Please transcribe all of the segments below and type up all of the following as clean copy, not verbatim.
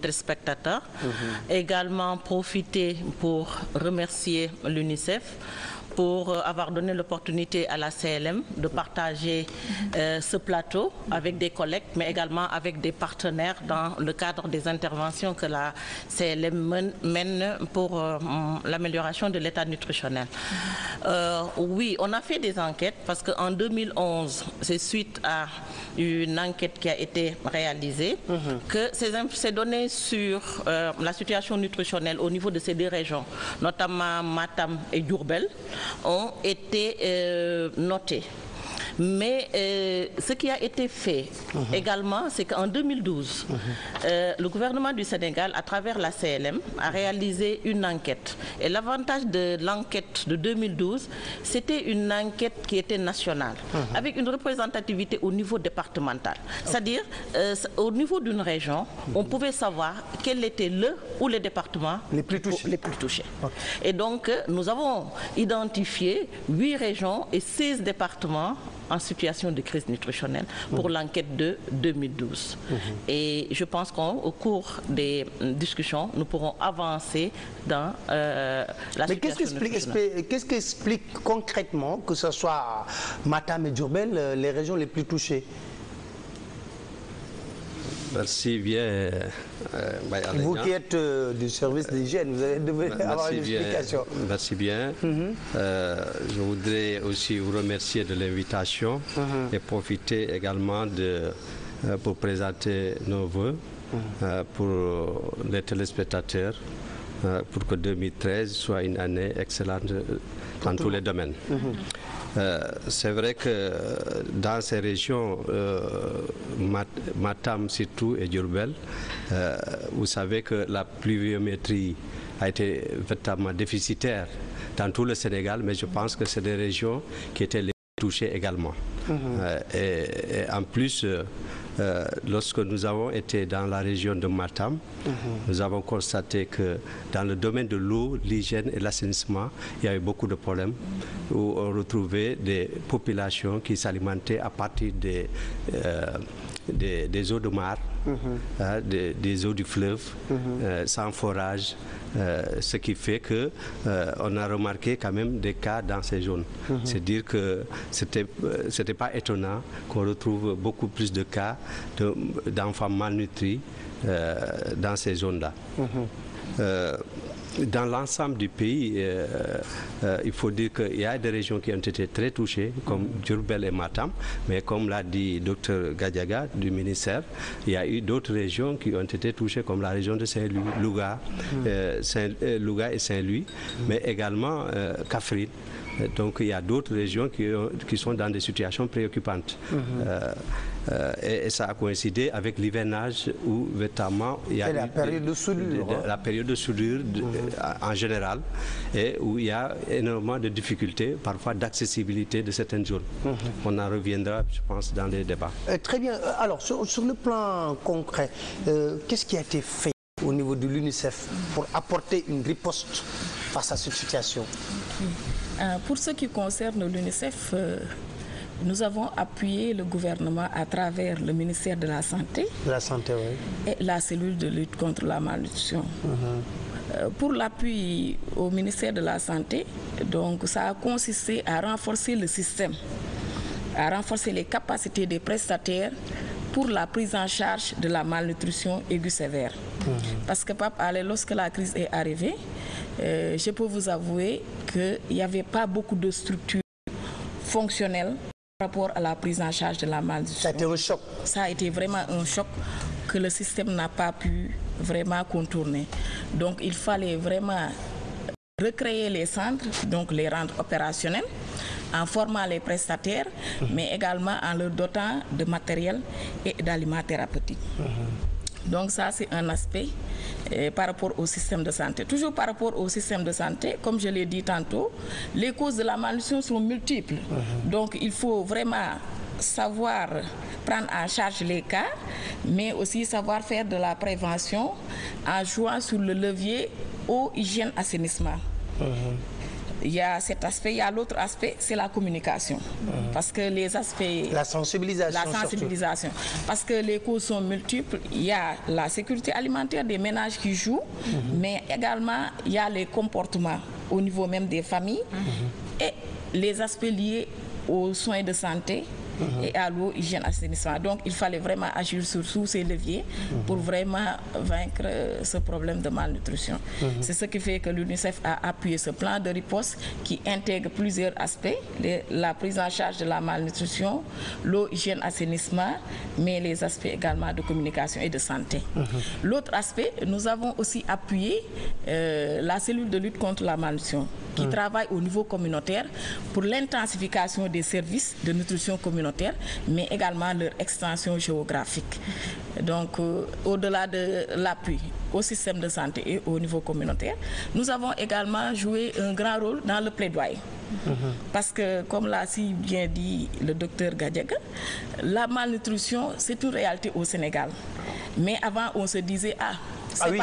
téléspectateurs. Également profiter pour remercier l'UNICEF pour avoir donné l'opportunité à la CLM de partager ce plateau avec des collègues, mais également avec des partenaires dans le cadre des interventions que la CLM mène pour l'amélioration de l'état nutritionnel. Oui, on a fait des enquêtes parce qu'en 2011, c'est suite à une enquête qui a été réalisée que ces données sur la situation nutritionnelle au niveau de ces deux régions, notamment Matam et Diourbel, ont été notées. Mais ce qui a été fait également, c'est qu'en 2012, le gouvernement du Sénégal, à travers la CLM, a réalisé une enquête. Et l'avantage de l'enquête de 2012, c'était une enquête qui était nationale, avec une représentativité au niveau départemental. C'est-à-dire, au niveau d'une région, on pouvait savoir quel était le ou les départements les plus touchés. Et donc, nous avons identifié 8 régions et 16 départements en situation de crise nutritionnelle pour l'enquête de 2012. Et je pense qu'au cours des discussions, nous pourrons avancer dans la situation nutritionnelle. Qu'est-ce qui explique concrètement que ce soit Matam et Diourbel les régions les plus touchées? Merci bien. Vous qui êtes du service d'hygiène, vous devez avoir une explication. Merci bien. Je voudrais aussi vous remercier de l'invitation et profiter également pour présenter nos vœux pour les téléspectateurs pour que 2013 soit une année excellente dans tous les domaines. C'est vrai que dans ces régions, Matam surtout et Diourbel, vous savez que la pluviométrie a été véritablement déficitaire dans tout le Sénégal, mais je pense que c'est des régions qui étaient les plus touchées également. Et en plus, lorsque nous avons été dans la région de Matam, nous avons constaté que dans le domaine de l'eau, l'hygiène et l'assainissement, il y avait beaucoup de problèmes où on retrouvait des populations qui s'alimentaient à partir des eaux de mare, des eaux du fleuve, sans forage, ce qui fait que on a remarqué quand même des cas dans ces zones. C'est dire que c'était pas étonnant qu'on retrouve beaucoup plus de cas d'enfants malnutris dans ces zones-là. Dans l'ensemble du pays, il faut dire qu'il y a des régions qui ont été très touchées, comme Diourbel et Matam, mais comme l'a dit Dr Gadiaga du ministère, il y a eu d'autres régions qui ont été touchées, comme la région de Saint-Louis, Louga et Saint-Louis, mais également Kaffrine. Donc il y a d'autres régions qui sont dans des situations préoccupantes. Et ça a coïncidé avec l'hivernage où véritablement il y a la période de soudure, la période de soudure en général, et où il y a énormément de difficultés, parfois d'accessibilité de certaines zones. On en reviendra, je pense, dans les débats. Très bien. Alors sur le plan concret, qu'est-ce qui a été fait au niveau de l'UNICEF pour apporter une riposte face à cette situation? Pour ce qui concerne l'UNICEF, nous avons appuyé le gouvernement à travers le ministère de la Santé, et la cellule de lutte contre la malnutrition. Pour l'appui au ministère de la Santé, donc ça a consisté à renforcer le système, à renforcer les capacités des prestataires pour la prise en charge de la malnutrition aiguë sévère. Parce que Pape Alé, lorsque la crise est arrivée, je peux vous avouer qu'il n'y avait pas beaucoup de structures fonctionnelles par rapport à la prise en charge de la malnutrition. Ça a été un choc. Ça a été vraiment un choc que le système n'a pas pu vraiment contourner. Donc il fallait vraiment recréer les centres, donc les rendre opérationnels, en formant les prestataires, mais également en leur dotant de matériel et d'aliments thérapeutiques. Donc ça, c'est un aspect par rapport au système de santé. Toujours par rapport au système de santé, comme je l'ai dit tantôt, les causes de la malnutrition sont multiples. Donc il faut vraiment savoir prendre en charge les cas, mais aussi savoir faire de la prévention en jouant sur le levier eau, hygiène, assainissement. Il y a cet aspect. Il y a l'autre aspect, c'est la communication. Parce que les aspects... La sensibilisation. Parce que les causes sont multiples. Il y a la sécurité alimentaire des ménages qui jouent, mais également, il y a les comportements au niveau même des familles et les aspects liés aux soins de santé et à l'eau, hygiène, assainissement. Donc il fallait vraiment agir sur tous ces leviers pour vraiment vaincre ce problème de malnutrition. C'est ce qui fait que l'UNICEF a appuyé ce plan de riposte qui intègre plusieurs aspects, la prise en charge de la malnutrition, l'eau, hygiène, assainissement, mais les aspects également de communication et de santé. L'autre aspect, nous avons aussi appuyé la cellule de lutte contre la malnutrition qui travaille au niveau communautaire pour l'intensification des services de nutrition communautaire, mais également leur extension géographique. Donc, au-delà de l'appui au système de santé et au niveau communautaire, nous avons également joué un grand rôle dans le plaidoyer. Parce que, comme l'a si bien dit le docteur Gadiaga, la malnutrition, c'est une réalité au Sénégal. Mais avant, on se disait,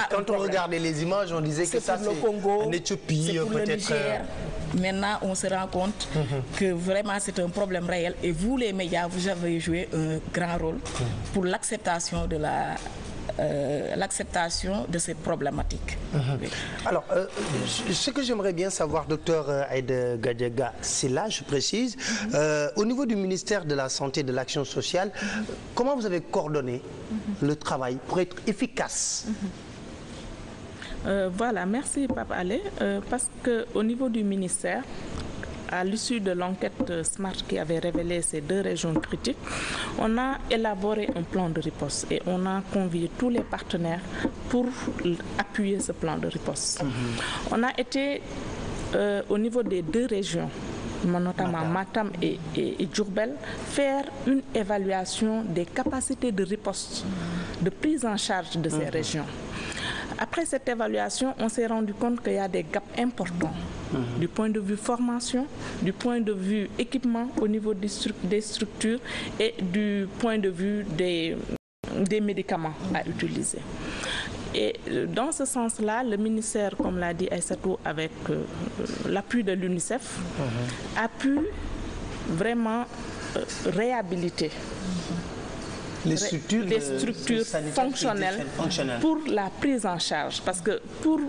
quand on regardait les images, on disait que ça, c'est en Éthiopie, peut-être. Maintenant, on se rend compte que vraiment c'est un problème réel. Et vous, les médias, vous avez joué un grand rôle pour l'acceptation de cette problématique. Alors, ce que j'aimerais bien savoir, docteur Aïda Gadiaga, c'est là, je précise, au niveau du ministère de la Santé et de l'Action sociale, comment vous avez coordonné le travail pour être efficace? Voilà, merci Pape Alé, parce qu'au niveau du ministère, à l'issue de l'enquête SMART qui avait révélé ces 2 régions critiques, on a élaboré un plan de riposte et on a convié tous les partenaires pour appuyer ce plan de riposte. On a été au niveau des 2 régions, notamment Matam et Diourbel, faire une évaluation des capacités de riposte, de prise en charge de ces régions. Après cette évaluation, on s'est rendu compte qu'il y a des gaps importants du point de vue formation, du point de vue équipement au niveau des structures et du point de vue des médicaments à utiliser. Et dans ce sens-là, le ministère, comme l'a dit Aïssatou, avec l'appui de l'UNICEF, a pu vraiment réhabiliter les structures fonctionnelles pour la prise en charge. Parce que pour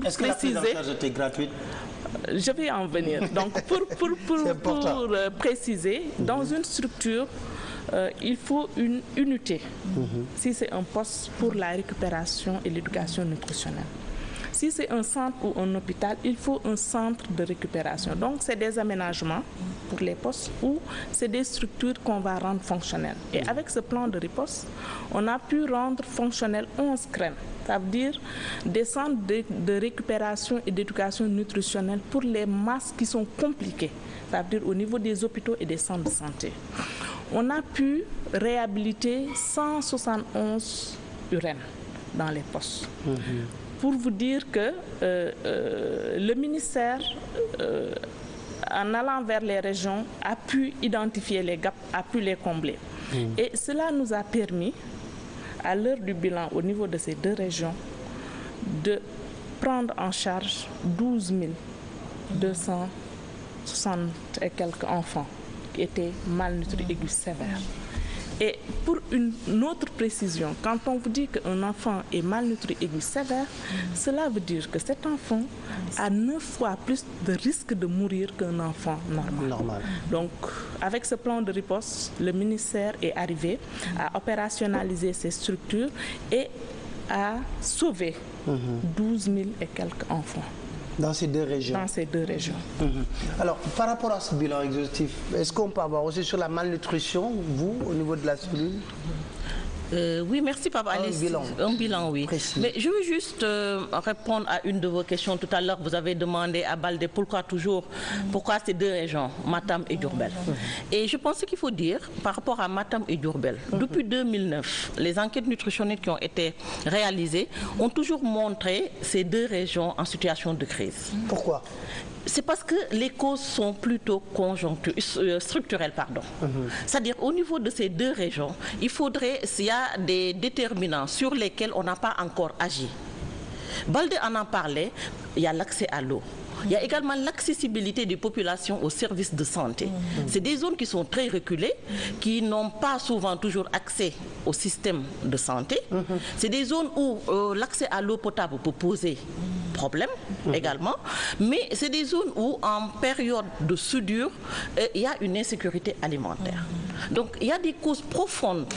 Est-ce que préciser, la prise en charge était gratuite? Je vais en venir. Donc pour préciser, dans une structure, il faut une unité, si c'est un poste pour la récupération et l'éducation nutritionnelle. Si c'est un centre ou un hôpital, il faut un centre de récupération. Donc, c'est des aménagements pour les postes ou c'est des structures qu'on va rendre fonctionnelles. Et avec ce plan de riposte, on a pu rendre fonctionnels 11 crèmes. Ça veut dire des centres de récupération et d'éducation nutritionnelle pour les masses qui sont compliquées. Ça veut dire au niveau des hôpitaux et des centres de santé. On a pu réhabiliter 171 urènes dans les postes. Pour vous dire que le ministère, en allant vers les régions, a pu identifier les gaps, a pu les combler. Et cela nous a permis, à l'heure du bilan au niveau de ces 2 régions, de prendre en charge 12 260 et quelques enfants qui étaient malnutris aigus sévères. Et pour une autre précision, quand on vous dit qu'un enfant est malnutri aigu sévère, cela veut dire que cet enfant a 9 fois plus de risque de mourir qu'un enfant normal. Donc, avec ce plan de riposte, le ministère est arrivé à opérationnaliser ces structures et à sauver 12 000 et quelques enfants. Dans ces 2 régions. Dans ces 2 régions. Alors, par rapport à ce bilan exhaustif, est-ce qu'on peut avoir aussi sur la malnutrition, vous, au niveau de la cellule? Oui, merci Papa Alice. Un bilan, oui. Précis. Mais je veux juste répondre à une de vos questions. Tout à l'heure, vous avez demandé à Baldé pourquoi ces 2 régions, Matam et Diourbel. Et je pense qu'il faut dire, par rapport à Matam et Diourbel, depuis 2009, les enquêtes nutritionnelles qui ont été réalisées ont toujours montré ces 2 régions en situation de crise. Pourquoi? C'est parce que les causes sont plutôt structurelles. C'est-à-dire au niveau de ces 2 régions, il y a des déterminants sur lesquels on n'a pas encore agi. Baldé en a parlé, il y a l'accès à l'eau. Il y a également l'accessibilité des populations aux services de santé. C'est des zones qui sont très reculées, qui n'ont pas souvent toujours accès au système de santé. C'est des zones où l'accès à l'eau potable peut poser problème également, mais c'est des zones où en période de soudure, il y a une insécurité alimentaire. Donc il y a des causes profondes.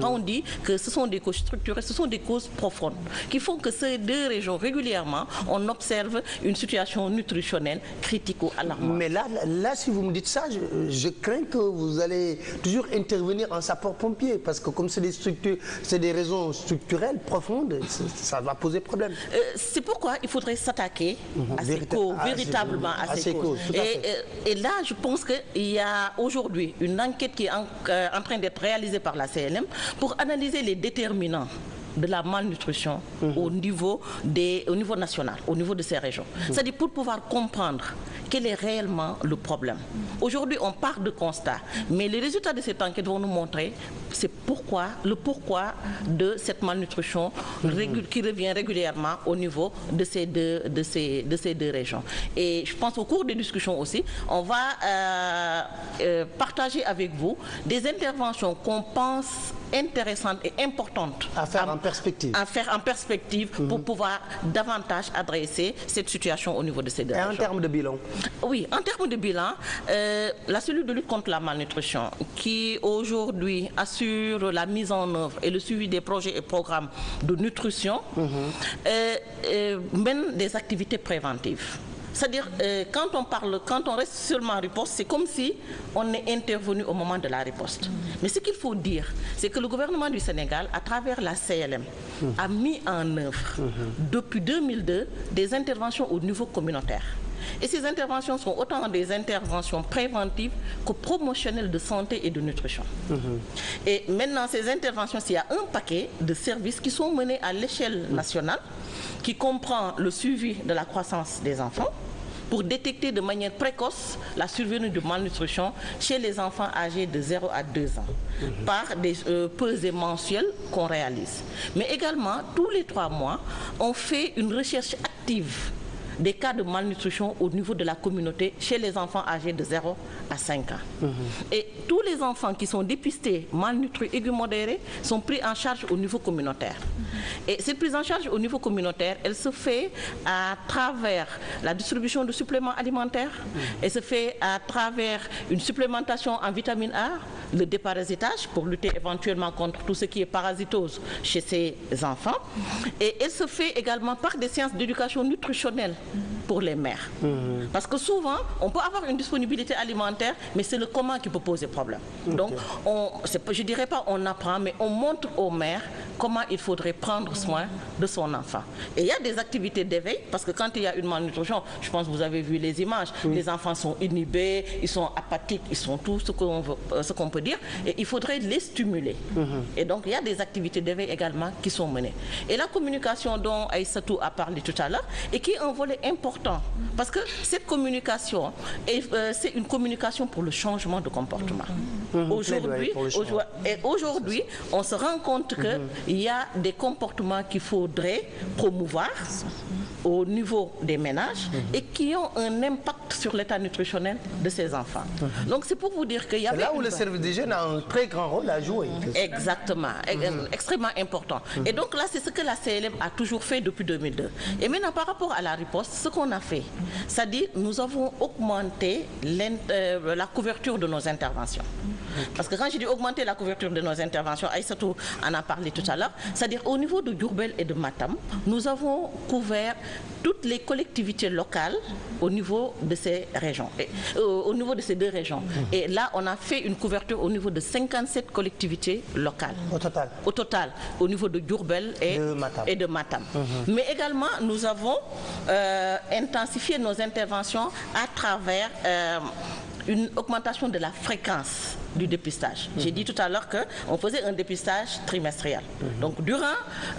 Quand on dit que ce sont des causes structurelles, ce sont des causes profondes qui font que ces deux régions, régulièrement, on observe une situation nutritionnelle critique ou alarmante. Mais là, si vous me dites ça, je crains que vous allez toujours intervenir en sapeur-pompier, parce que comme c'est des structures, c'est des raisons structurelles profondes, ça va poser problème. C'est pourquoi il faudrait s'attaquer à ces causes, véritablement à ces causes. Et là, je pense qu'il y a aujourd'hui une enquête qui est en train d'être réalisée par la CLM pour analyser les déterminants de la malnutrition au niveau national, au niveau de ces régions. C'est-à-dire pour pouvoir comprendre quel est réellement le problème. Aujourd'hui, on part de constat, mais les résultats de cette enquête vont nous montrer le pourquoi de cette malnutrition qui revient régulièrement au niveau de ces deux régions. Et je pense au cours des discussions aussi, on va partager avec vous des interventions qu'on pense intéressantes et importantes à faire en perspective pour pouvoir davantage adresser cette situation au niveau de ces deux régions. Et en termes de bilan? Oui, en termes de bilan, la cellule de lutte contre la malnutrition qui aujourd'hui assure la mise en œuvre et le suivi des projets et programmes de nutrition mène des activités préventives. C'est-à-dire, quand on reste seulement en riposte, c'est comme si on est intervenu au moment de la riposte. Mais ce qu'il faut dire, c'est que le gouvernement du Sénégal, à travers la CLM, a mis en œuvre, depuis 2002, des interventions au niveau communautaire. Et ces interventions sont autant des interventions préventives que promotionnelles de santé et de nutrition. Et maintenant, ces interventions, il y a un paquet de services qui sont menés à l'échelle nationale, qui comprend le suivi de la croissance des enfants, pour détecter de manière précoce la survenue de malnutrition chez les enfants âgés de 0 à 2 ans, par des pesées mensuelles qu'on réalise. Mais également, tous les 3 mois, on fait une recherche active des cas de malnutrition au niveau de la communauté chez les enfants âgés de 0 à 5 ans. Et tous les enfants qui sont dépistés malnutris aigus modérés sont pris en charge au niveau communautaire. Et cette prise en charge au niveau communautaire, elle se fait à travers la distribution de suppléments alimentaires, elle se fait à travers une supplémentation en vitamine A, le déparasitage pour lutter éventuellement contre tout ce qui est parasitose chez ces enfants. Et elle se fait également par des séances d'éducation nutritionnelle pour les mères. Parce que souvent, on peut avoir une disponibilité alimentaire, mais c'est le comment qui peut poser problème. Donc, je ne dirais pas on apprend, mais on montre aux mères comment il faudrait prendre soin de son enfant. Et il y a des activités d'éveil, parce que quand il y a une malnutrition, je pense que vous avez vu les images, les enfants sont inhibés, ils sont apathiques, ils sont tout ce qu'on peut dire, et il faudrait les stimuler. Et donc, il y a des activités d'éveil également qui sont menées. Et la communication dont Aïssatou a parlé tout à l'heure, et qui est un volet important, parce que cette communication, c'est une communication pour le changement de comportement. Aujourd'hui, on se rend compte qu'il y a des comportements qu'il faudrait promouvoir au niveau des ménages et qui ont un impact sur l'état nutritionnel de ces enfants. Donc c'est pour vous dire qu'il y a... là où le service d'hygiène a un très grand rôle à jouer. Exactement, extrêmement important. Et donc là, c'est ce que la CLM a toujours fait depuis 2002. Et maintenant, par rapport à la riposte, ce qu'on a fait, c'est-à-dire nous avons augmenté la couverture de nos interventions. Parce que quand je dis augmenter la couverture de nos interventions, Aïssatou en a parlé tout à l'heure, c'est-à-dire au niveau de Diourbel et de Matam, nous avons couvert toutes les collectivités locales au niveau de ces régions, au niveau de ces deux régions. Et là, on a fait une couverture au niveau de 57 collectivités locales. Au total, au niveau de Diourbel et de Matam. Mais également, nous avons intensifié nos interventions à travers une augmentation de la fréquence du dépistage. J'ai dit tout à l'heure qu'on faisait un dépistage trimestriel. Donc durant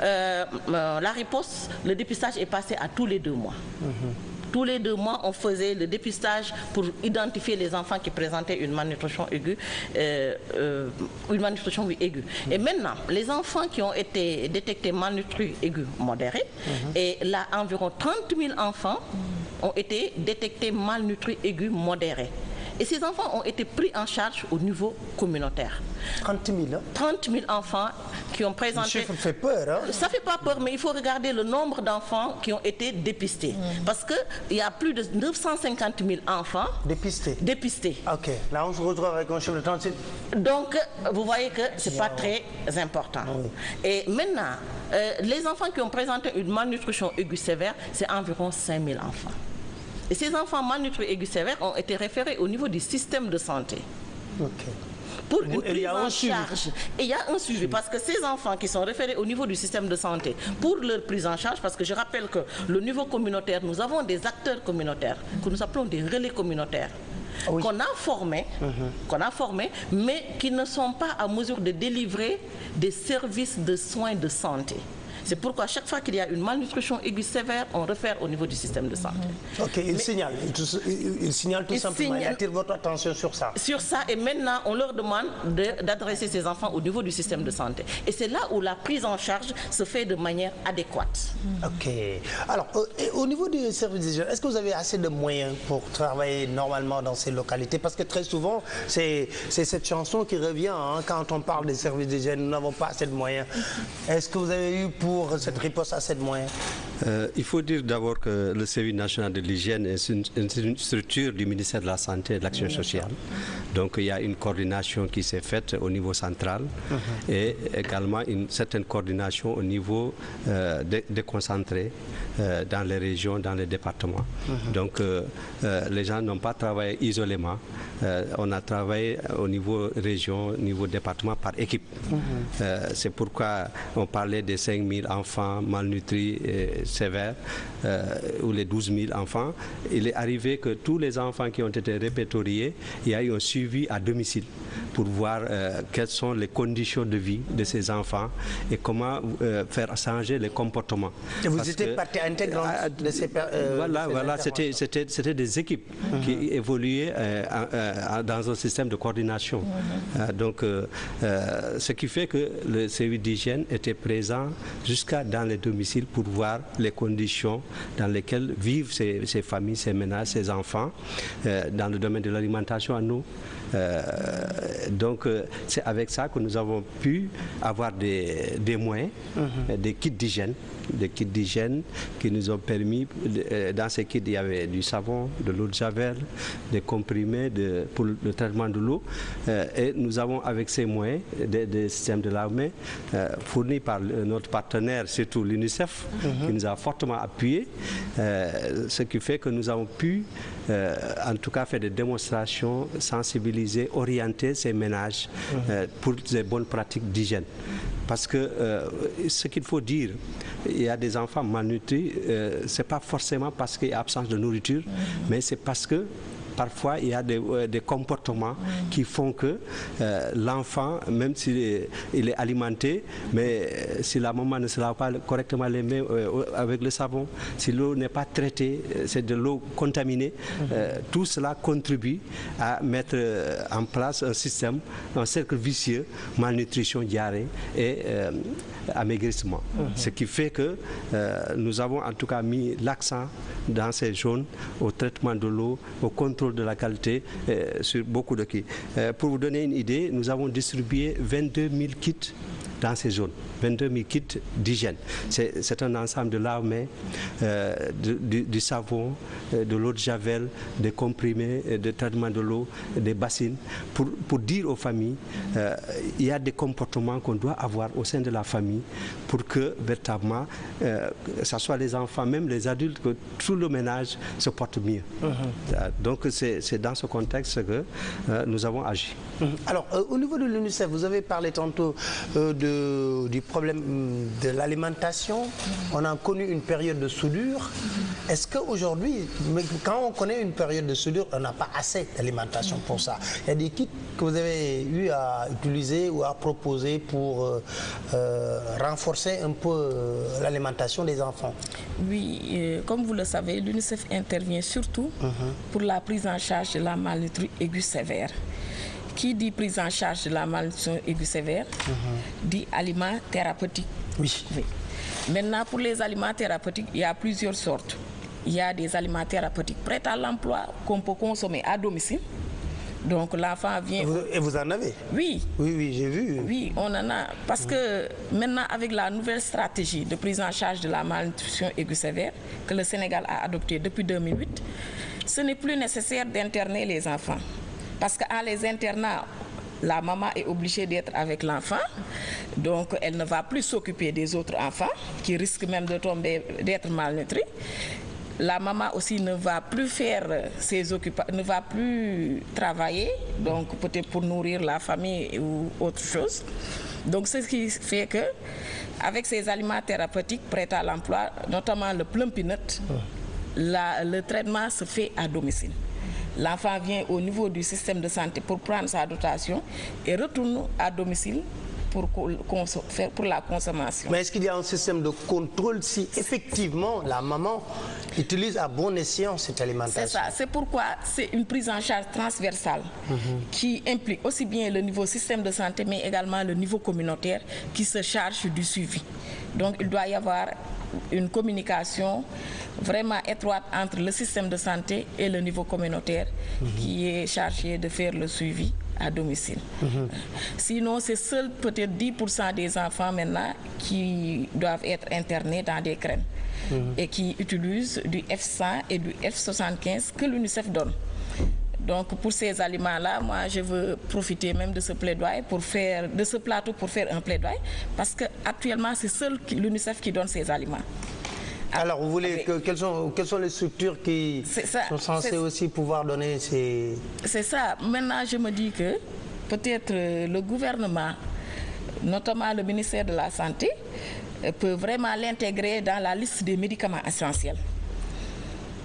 la riposte, le dépistage est passé à tous les 2 mois. Tous les 2 mois, on faisait le dépistage pour identifier les enfants qui présentaient une malnutrition aiguë. Et maintenant, les enfants qui ont été détectés malnutris aigus modérés, et là, environ 30 000 enfants ont été détectés malnutris aigus modérés. Et ces enfants ont été pris en charge au niveau communautaire. 30 000, hein? 30 000 enfants qui ont présenté... Le chiffre fait peur, hein? Ça ne fait pas peur, mais il faut regarder le nombre d'enfants qui ont été dépistés. Parce qu'il y a plus de 950 000 enfants... Dépistés. OK. Là, on se retrouve avec un chiffre de 36 000. Donc, vous voyez que ce n'est pas très important. Oui. Et maintenant, les enfants qui ont présenté une malnutrition aiguë sévère, c'est environ 5 000 enfants. Et ces enfants malnutris aigus sévères ont été référés au niveau du système de santé. Okay. Pour une prise en charge. Et il y a un suivi parce que ces enfants qui sont référés au niveau du système de santé, pour leur prise en charge, parce que je rappelle que le niveau communautaire, nous avons des acteurs communautaires que nous appelons des relais communautaires. Oui. Qu'on a formés, mais qui ne sont pas à mesure de délivrer des services de soins de santé. C'est pourquoi chaque fois qu'il y a une malnutrition aiguë sévère, on réfère au niveau du système de santé. OK, il signale tout simplement, il attire votre attention sur ça. Sur ça, et maintenant, on leur demande d'adresser ces enfants au niveau du système de santé. Et c'est là où la prise en charge se fait de manière adéquate. OK. Alors, au niveau du service des jeunes, est-ce que vous avez assez de moyens pour travailler normalement dans ces localités? Parce que très souvent, c'est cette chanson qui revient, hein, quand on parle des services des jeunes, nous n'avons pas assez de moyens. Est-ce que vous avez eu pour cette riposte à cette moyens? Il faut dire d'abord que le service national de l'hygiène est une structure du ministère de la Santé et de l'Action sociale. Donc il y a une coordination qui s'est faite au niveau central et également une certaine coordination au niveau déconcentré dans les régions, dans les départements. Donc les gens n'ont pas travaillé isolément. On a travaillé au niveau région, au niveau département par équipe. C'est pourquoi on parlait des 5 000 enfants malnutris et sévères ou les 12 000 enfants. Il est arrivé que tous les enfants qui ont été répertoriés, il y a eu un suivi à domicile pour voir quelles sont les conditions de vie de ces enfants et comment faire changer les comportements. Et vous étiez partie intégrante de ces Voilà, c'était des équipes qui évoluaient dans un système de coordination. Donc, ce qui fait que le service d'hygiène était présent jusqu'à dans les domiciles pour voir les conditions dans lesquelles vivent ces familles, ces ménages, ces enfants, dans le domaine de l'alimentation à nous. Donc c'est avec ça que nous avons pu avoir des moyens, des kits d'hygiène qui nous ont permis, dans ces kits il y avait du savon, de l'eau de javel, des comprimés pour le traitement de l'eau, et nous avons avec ces moyens des systèmes de l'armée fournis par notre partenaire, surtout l'UNICEF, qui nous a fortement appuyés, ce qui fait que nous avons pu en tout cas faire des démonstrations, sensibiliser, orienter ces ménages pour des bonnes pratiques d'hygiène. Parce que ce qu'il faut dire, il y a des enfants malnutris, ce n'est pas forcément parce qu'il y a absence de nourriture, mais c'est parce que parfois il y a des comportements qui font que l'enfant, même s'il est alimenté, mais si la maman ne se lave pas correctement les mains avec le savon, si l'eau n'est pas traitée, c'est de l'eau contaminée, tout cela contribue à mettre en place un système, un cercle vicieux, malnutrition, diarrhée et amaigrissement. Ce qui fait que nous avons en tout cas mis l'accent dans ces zones au traitement de l'eau, au contrôle de la qualité sur beaucoup de kits. Pour vous donner une idée, nous avons distribué 22 000 kits dans ces zones, 22 000 kits d'hygiène. C'est un ensemble de l'armée, du savon, de l'eau de javel, des comprimés, de traitement de l'eau, des bassines, pour dire aux familles, il y a des comportements qu'on doit avoir au sein de la famille pour que véritablement, que ce soit les enfants, même les adultes, que tout le ménage se porte mieux. Donc c'est dans ce contexte que nous avons agi. Alors, au niveau de l'UNICEF, vous avez parlé tantôt du problème de l'alimentation. On a connu une période de soudure. Est-ce qu'aujourd'hui, quand on connaît une période de soudure, on n'a pas assez d'alimentation pour ça? Il y a des kits que vous avez eu à utiliser ou à proposer pour renforcer un peu l'alimentation des enfants? Oui, comme vous le savez, l'UNICEF intervient surtout pour la prise en charge de la malnutrition aiguë sévère. Qui dit prise en charge de la malnutrition aiguë sévère, dit aliments thérapeutiques. Oui. Maintenant, pour les aliments thérapeutiques, il y a plusieurs sortes. il y a des aliments thérapeutiques prêts à l'emploi qu'on peut consommer à domicile. Donc l'enfant vient... Et vous en avez? Oui. Oui, oui, j'ai vu. Oui, on en a. Parce que maintenant, avec la nouvelle stratégie de prise en charge de la malnutrition aiguë sévère que le Sénégal a adoptée depuis 2008, ce n'est plus nécessaire d'interner les enfants. Parce qu'en les internant, la maman est obligée d'être avec l'enfant, donc elle ne va plus s'occuper des autres enfants qui risquent même de tomber, d'être malnutris. La maman aussi ne va plus faire ses occupations, ne va plus travailler, donc peut-être pour nourrir la famille ou autre chose. Donc c'est ce qui fait que, avec ces aliments thérapeutiques prêts à l'emploi, notamment le plum peanut, le traitement se fait à domicile. L'enfant vient au niveau du système de santé pour prendre sa dotation et retourne à domicile pour la consommation. Mais est-ce qu'il y a un système de contrôle si effectivement la maman utilise à bon escient cette alimentation? C'est ça, c'est pourquoi c'est une prise en charge transversale qui implique aussi bien le niveau système de santé mais également le niveau communautaire qui se charge du suivi. Donc il doit y avoir une communication vraiment étroite entre le système de santé et le niveau communautaire qui est chargé de faire le suivi à domicile. Sinon, c'est seul peut-être 10% des enfants maintenant qui doivent être internés dans des crèmes et qui utilisent du F100 et du F75 que l'UNICEF donne. Donc pour ces aliments-là, moi je veux profiter même de ce plaidoyer de ce plateau pour faire un plaidoyer parce qu'actuellement c'est seul l'UNICEF qui donne ces aliments. Alors vous voulez quelles sont les structures qui sont censées aussi pouvoir donner ces... C'est ça. Maintenant je me dis que peut-être le gouvernement, notamment le ministère de la Santé, peut vraiment l'intégrer dans la liste des médicaments essentiels.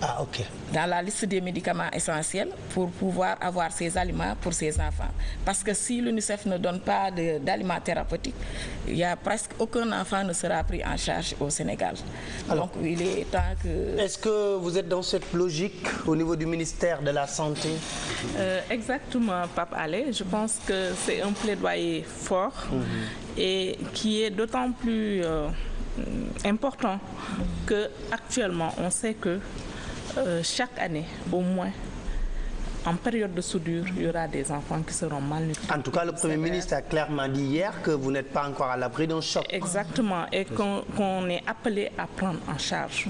Ah, ok. Dans la liste des médicaments essentiels pour pouvoir avoir ces aliments pour ces enfants. Parce que si l'UNICEF ne donne pas d'aliments thérapeutiques, il y a presque aucun enfant ne sera pris en charge au Sénégal. Alors, donc il est temps que... Est-ce que vous êtes dans cette logique au niveau du ministère de la Santé? Exactement, Pape Alé. Je pense que c'est un plaidoyer fort et qui est d'autant plus important qu'actuellement on sait que chaque année, au moins, en période de soudure, il y aura des enfants qui seront malnutris. En tout cas, le Premier ministre a clairement dit hier que vous n'êtes pas encore à l'abri d'un choc. Exactement, et qu'on est appelé à prendre en charge.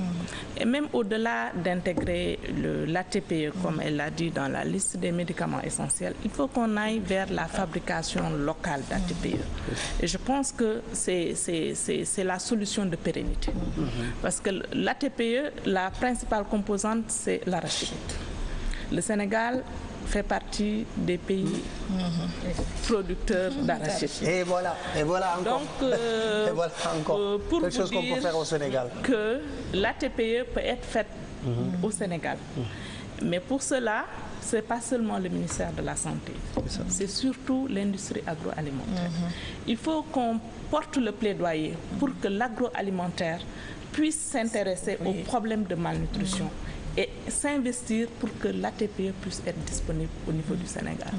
Et même au-delà d'intégrer l'ATPE, comme elle l'a dit, dans la liste des médicaments essentiels, il faut qu'on aille vers la fabrication locale d'ATPE. Et je pense que c'est la solution de pérennité. Parce que l'ATPE, la principale composante, c'est l'arachide. Le Sénégal fait partie des pays producteurs d'arachide. Et voilà encore. Donc, et voilà encore. Pour quelque chose qu'on peut faire au Sénégal. Que l'ATPE peut être faite au Sénégal. Mais pour cela, ce n'est pas seulement le ministère de la Santé, c'est surtout l'industrie agroalimentaire. Il faut qu'on porte le plaidoyer pour que l'agroalimentaire puisse s'intéresser aux problèmes de malnutrition et s'investir pour que l'ATPE puisse être disponible au niveau du Sénégal.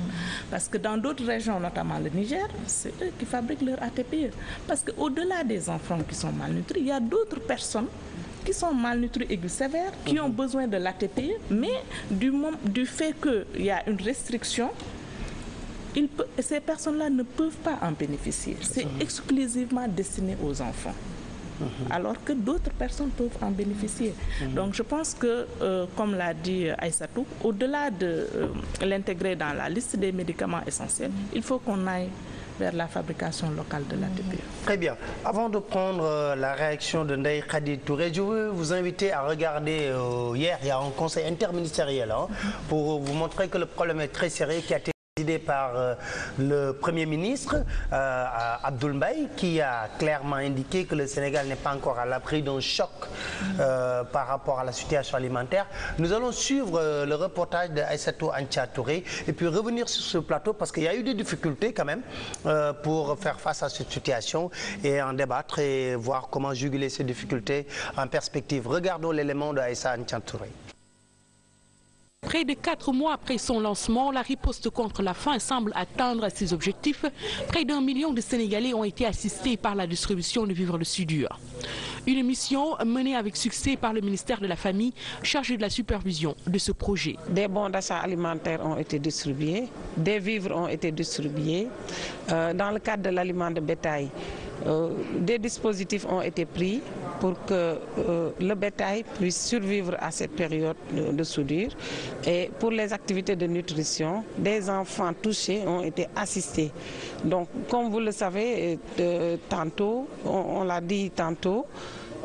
Parce que dans d'autres régions, notamment le Niger, c'est eux qui fabriquent leur ATPE. Parce qu'au-delà des enfants qui sont malnutris, il y a d'autres personnes qui sont malnutris aigus sévères, qui ont besoin de l'ATPE, mais du fait qu'il y a une restriction, ces personnes-là ne peuvent pas en bénéficier. C'est exclusivement destiné aux enfants. Alors que d'autres personnes peuvent en bénéficier. Donc je pense que, comme l'a dit Aïssatou, au-delà de l'intégrer dans la liste des médicaments essentiels, il faut qu'on aille vers la fabrication locale de l'ATPE. Très bien. Avant de prendre la réaction de Ndeye Khady Touré, je veux vous inviter à regarder, hier, il y a un conseil interministériel pour vous montrer que le problème est très sérieux, qui a été présidé par le Premier ministre Abdoul Mbaye, qui a clairement indiqué que le Sénégal n'est pas encore à l'abri d'un choc par rapport à la situation alimentaire. Nous allons suivre le reportage d'Aïssatou Antia Touré et puis revenir sur ce plateau parce qu'il y a eu des difficultés quand même pour faire face à cette situation et en débattre et voir comment juguler ces difficultés en perspective. Regardons l'élément d'Aïssa Antia Touré. Près de 4 mois après son lancement, la riposte contre la faim semble atteindre ses objectifs. Près d'1 million de Sénégalais ont été assistés par la distribution de vivres de soudure. Une mission menée avec succès par le ministère de la Famille, chargé de la supervision de ce projet. Des bons d'achat alimentaires ont été distribués, des vivres ont été distribués. Dans le cadre de l'aliment de bétail, des dispositifs ont été pris pour que le bétail puisse survivre à cette période de soudure. Et pour les activités de nutrition, des enfants touchés ont été assistés. Donc, comme vous le savez, tantôt, on l'a dit tantôt,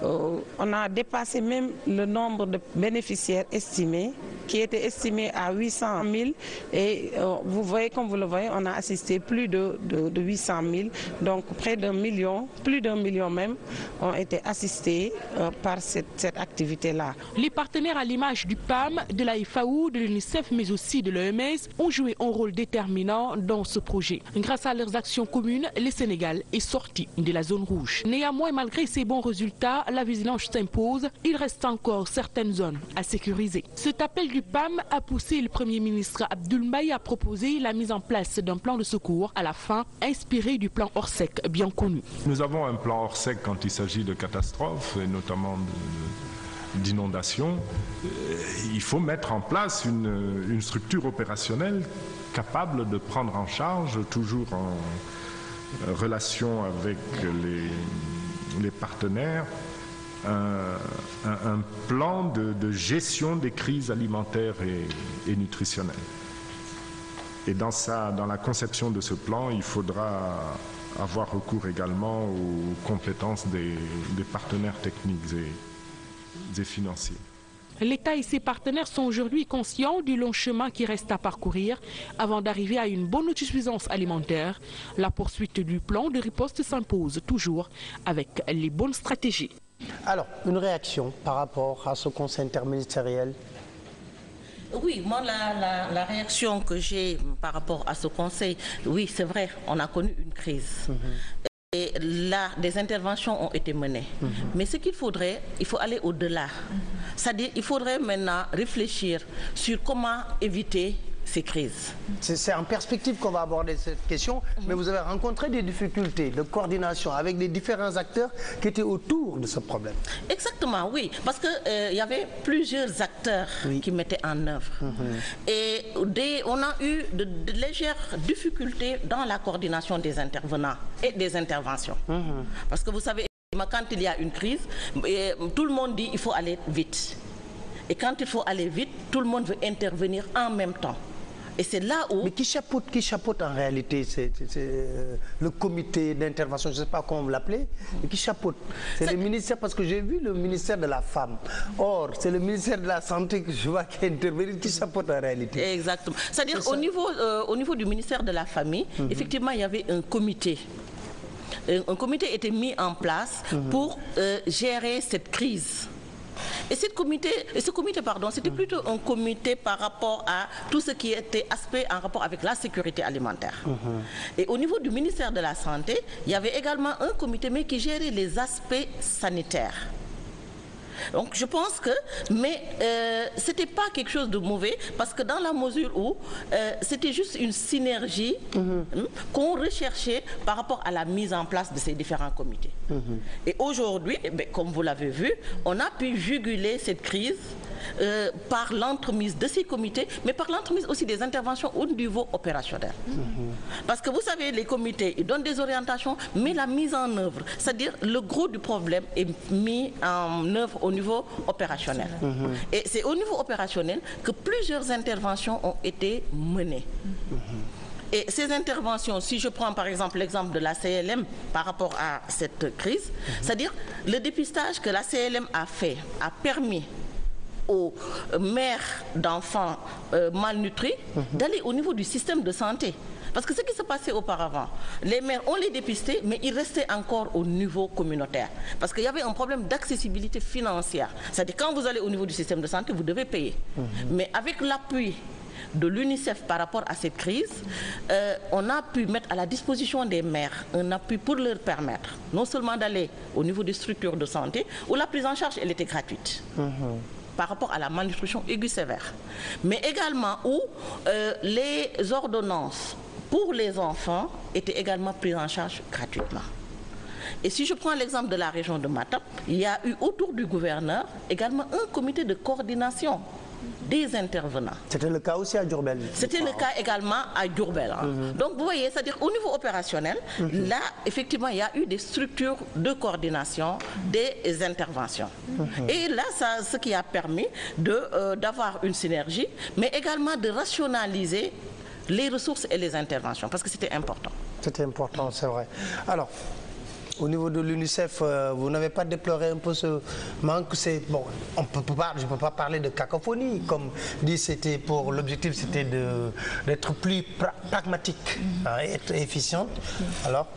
on a dépassé même le nombre de bénéficiaires estimés, qui était estimé à 800 000. Et vous voyez, comme vous le voyez, on a assisté plus de 800 000. Donc près d'1 million, plus d'1 million même, ont été assistés par cette activité-là. Les partenaires à l'image du PAM, de la FAO, de l'UNICEF, mais aussi de l'OMS, ont joué un rôle déterminant dans ce projet. Grâce à leurs actions communes, le Sénégal est sorti de la zone rouge. Néanmoins, malgré ces bons résultats, la vigilance s'impose. Il reste encore certaines zones à sécuriser. Cet appel du PAM a poussé le Premier ministre Abdoul Mbaye à proposer la mise en place d'un plan de secours à la faim inspiré du plan Orsec bien connu. Nous avons un plan Orsec quand il s'agit de catastrophes et notamment d'inondations. Il faut mettre en place une structure opérationnelle capable de prendre en charge, toujours en relation avec les partenaires, un plan de gestion des crises alimentaires et nutritionnelles. Et dans la conception de ce plan, il faudra avoir recours également aux compétences des partenaires techniques et financiers. L'État et ses partenaires sont aujourd'hui conscients du long chemin qui reste à parcourir avant d'arriver à une bonne autosuffisance alimentaire. La poursuite du plan de riposte s'impose toujours avec les bonnes stratégies. Alors, une réaction par rapport à ce conseil interministériel? Oui, moi, la réaction que j'ai par rapport à ce conseil, oui, c'est vrai, on a connu une crise. Et là, des interventions ont été menées. Mais ce qu'il faudrait, il faut aller au-delà. C'est-à-dire, il faudrait maintenant réfléchir sur comment éviter ces crises. C'est en perspective qu'on va aborder cette question, mais vous avez rencontré des difficultés de coordination avec les différents acteurs qui étaient autour de ce problème. Exactement, oui, parce que y avait plusieurs acteurs qui mettaient en œuvre. Et on a eu de légères difficultés dans la coordination des intervenants et des interventions. Parce que vous savez, quand il y a une crise, tout le monde dit qu'il faut aller vite. Et quand il faut aller vite, tout le monde veut intervenir en même temps. Et c'est là où... Mais qui chapeaute en réalité c'est le comité d'intervention, je ne sais pas comment vous l'appelez, mais qui chapeaute? C'est le ministère, parce que j'ai vu le ministère de la Femme. Or, c'est le ministère de la Santé que je vois qui intervient, qui chapeaute en réalité. Exactement. C'est-à-dire au niveau du ministère de la Famille, effectivement, il y avait un comité. Un comité était mis en place pour gérer cette crise. Et ce comité, c'était plutôt un comité par rapport à tout ce qui était aspect en rapport avec la sécurité alimentaire. Et au niveau du ministère de la Santé, il y avait également un comité mais qui gérait les aspects sanitaires. Donc je pense que, mais c'était pas quelque chose de mauvais, parce que dans la mesure où c'était juste une synergie qu'on recherchait par rapport à la mise en place de ces différents comités. Et aujourd'hui, comme vous l'avez vu, on a pu juguler cette crise par l'entremise de ces comités, mais par l'entremise aussi des interventions au niveau opérationnel. Parce que vous savez, les comités, ils donnent des orientations, mais la mise en œuvre, c'est-à-dire le gros du problème est mis en œuvre au niveau opérationnel. Et c'est au niveau opérationnel que plusieurs interventions ont été menées. Et ces interventions, si je prends par exemple l'exemple de la CLM par rapport à cette crise, c'est-à-dire le dépistage que la CLM a fait a permis aux mères d'enfants malnutris d'aller au niveau du système de santé. Parce que ce qui se passait auparavant, les mères, on les dépistait, mais ils restaient encore au niveau communautaire. Parce qu'il y avait un problème d'accessibilité financière. C'est-à-dire quand vous allez au niveau du système de santé, vous devez payer. Mais avec l'appui de l'UNICEF par rapport à cette crise, on a pu mettre à la disposition des mères un appui pour leur permettre non seulement d'aller au niveau des structures de santé, où la prise en charge, elle était gratuite. par rapport à la malnutrition aiguë sévère, mais également où les ordonnances pour les enfants étaient également prises en charge gratuitement. Et si je prends l'exemple de la région de Matam, il y a eu autour du gouverneur également un comité de coordination des intervenants. C'était le cas aussi à Diourbel. C'était le cas également à Diourbel. Donc vous voyez, c'est-à-dire au niveau opérationnel, là, effectivement, il y a eu des structures de coordination des interventions. Et là, ça, ce qui a permis d'avoir une synergie, mais également de rationaliser les ressources et les interventions, parce que c'était important. C'était important, c'est vrai. Alors, au niveau de l'UNICEF, vous n'avez pas déploré un peu ce manque? Bon, je ne peux pas parler de cacophonie. Comme dit, c'était pour l'objectif, c'était d'être plus pragmatique, et être efficiente. Alors,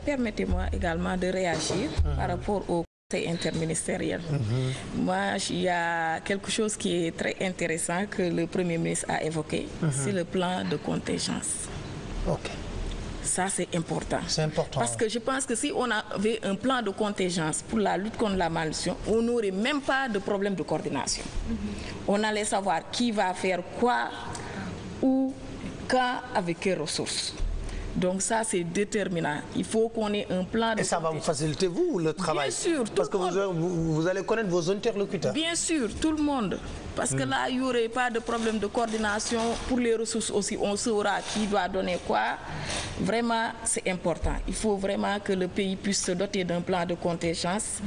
permettez-moi également de réagir par rapport au conseil interministériel. Moi, il y a quelque chose qui est très intéressant que le Premier ministre a évoqué, c'est le plan de contingence. Ok. Ça, c'est important. C'est important. Parce que je pense que si on avait un plan de contingence pour la lutte contre la malnutrition, on n'aurait même pas de problème de coordination. On allait savoir qui va faire quoi, où, quand, avec quelles ressources. Donc ça, c'est déterminant. Il faut qu'on ait un plan de... Et ça va vous faciliter, vous, le travail? Bien sûr. Parce que vous allez connaître vos interlocuteurs. Bien sûr, tout le monde. Parce que là, il n'y aurait pas de problème de coordination. Pour les ressources aussi, on saura qui doit donner quoi. Vraiment, c'est important. Il faut vraiment que le pays puisse se doter d'un plan de contingence.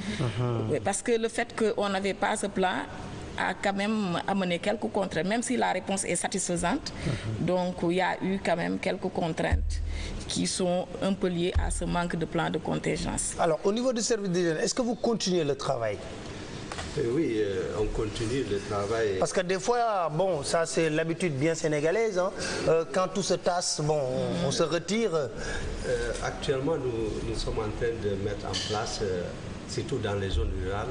Parce que le fait qu'on n'avait pas ce plan a quand même amené quelques contraintes, même si la réponse est satisfaisante. Donc, il y a eu quand même quelques contraintes qui sont un peu liées à ce manque de plan de contingence. Alors, au niveau du service d'hygiène, est-ce que vous continuez le travail? Oui, on continue le travail. Parce que des fois, bon, ça c'est l'habitude bien sénégalaise, hein, quand tout se tasse, bon, on se retire. Actuellement, nous sommes en train de mettre en place, surtout dans les zones rurales,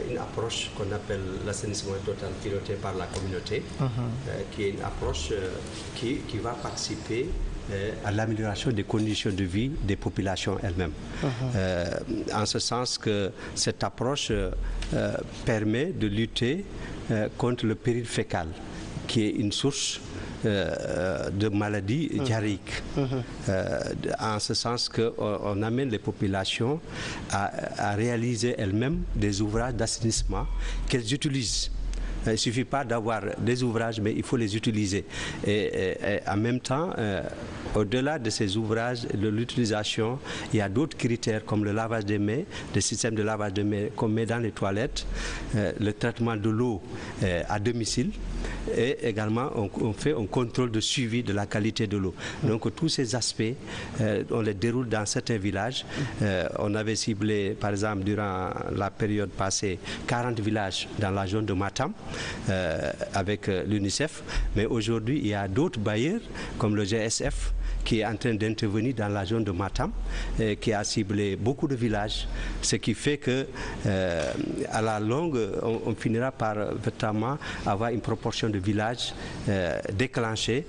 une approche qu'on appelle l'assainissement total piloté par la communauté, qui est une approche qui va participer à l'amélioration des conditions de vie des populations elles-mêmes. En ce sens que cette approche permet de lutter contre le péril fécal, qui est une source de maladies diarrhéiques. En ce sens qu'on amène les populations à réaliser elles-mêmes des ouvrages d'assainissement qu'elles utilisent. Il ne suffit pas d'avoir des ouvrages, mais il faut les utiliser. Et en même temps, au-delà de ces ouvrages, de l'utilisation, il y a d'autres critères comme le lavage des mains, des systèmes de lavage de mains qu'on met dans les toilettes, le traitement de l'eau à domicile, et également on fait un contrôle de suivi de la qualité de l'eau. Donc tous ces aspects, on les déroule dans certains villages. On avait ciblé, par exemple, durant la période passée, 40 villages dans la zone de Matam, avec l'UNICEF, mais aujourd'hui il y a d'autres bailleurs comme le GSF qui est en train d'intervenir dans la zone de Matam, qui a ciblé beaucoup de villages, ce qui fait que à la longue on finira par vraiment avoir une proportion de villages déclenchés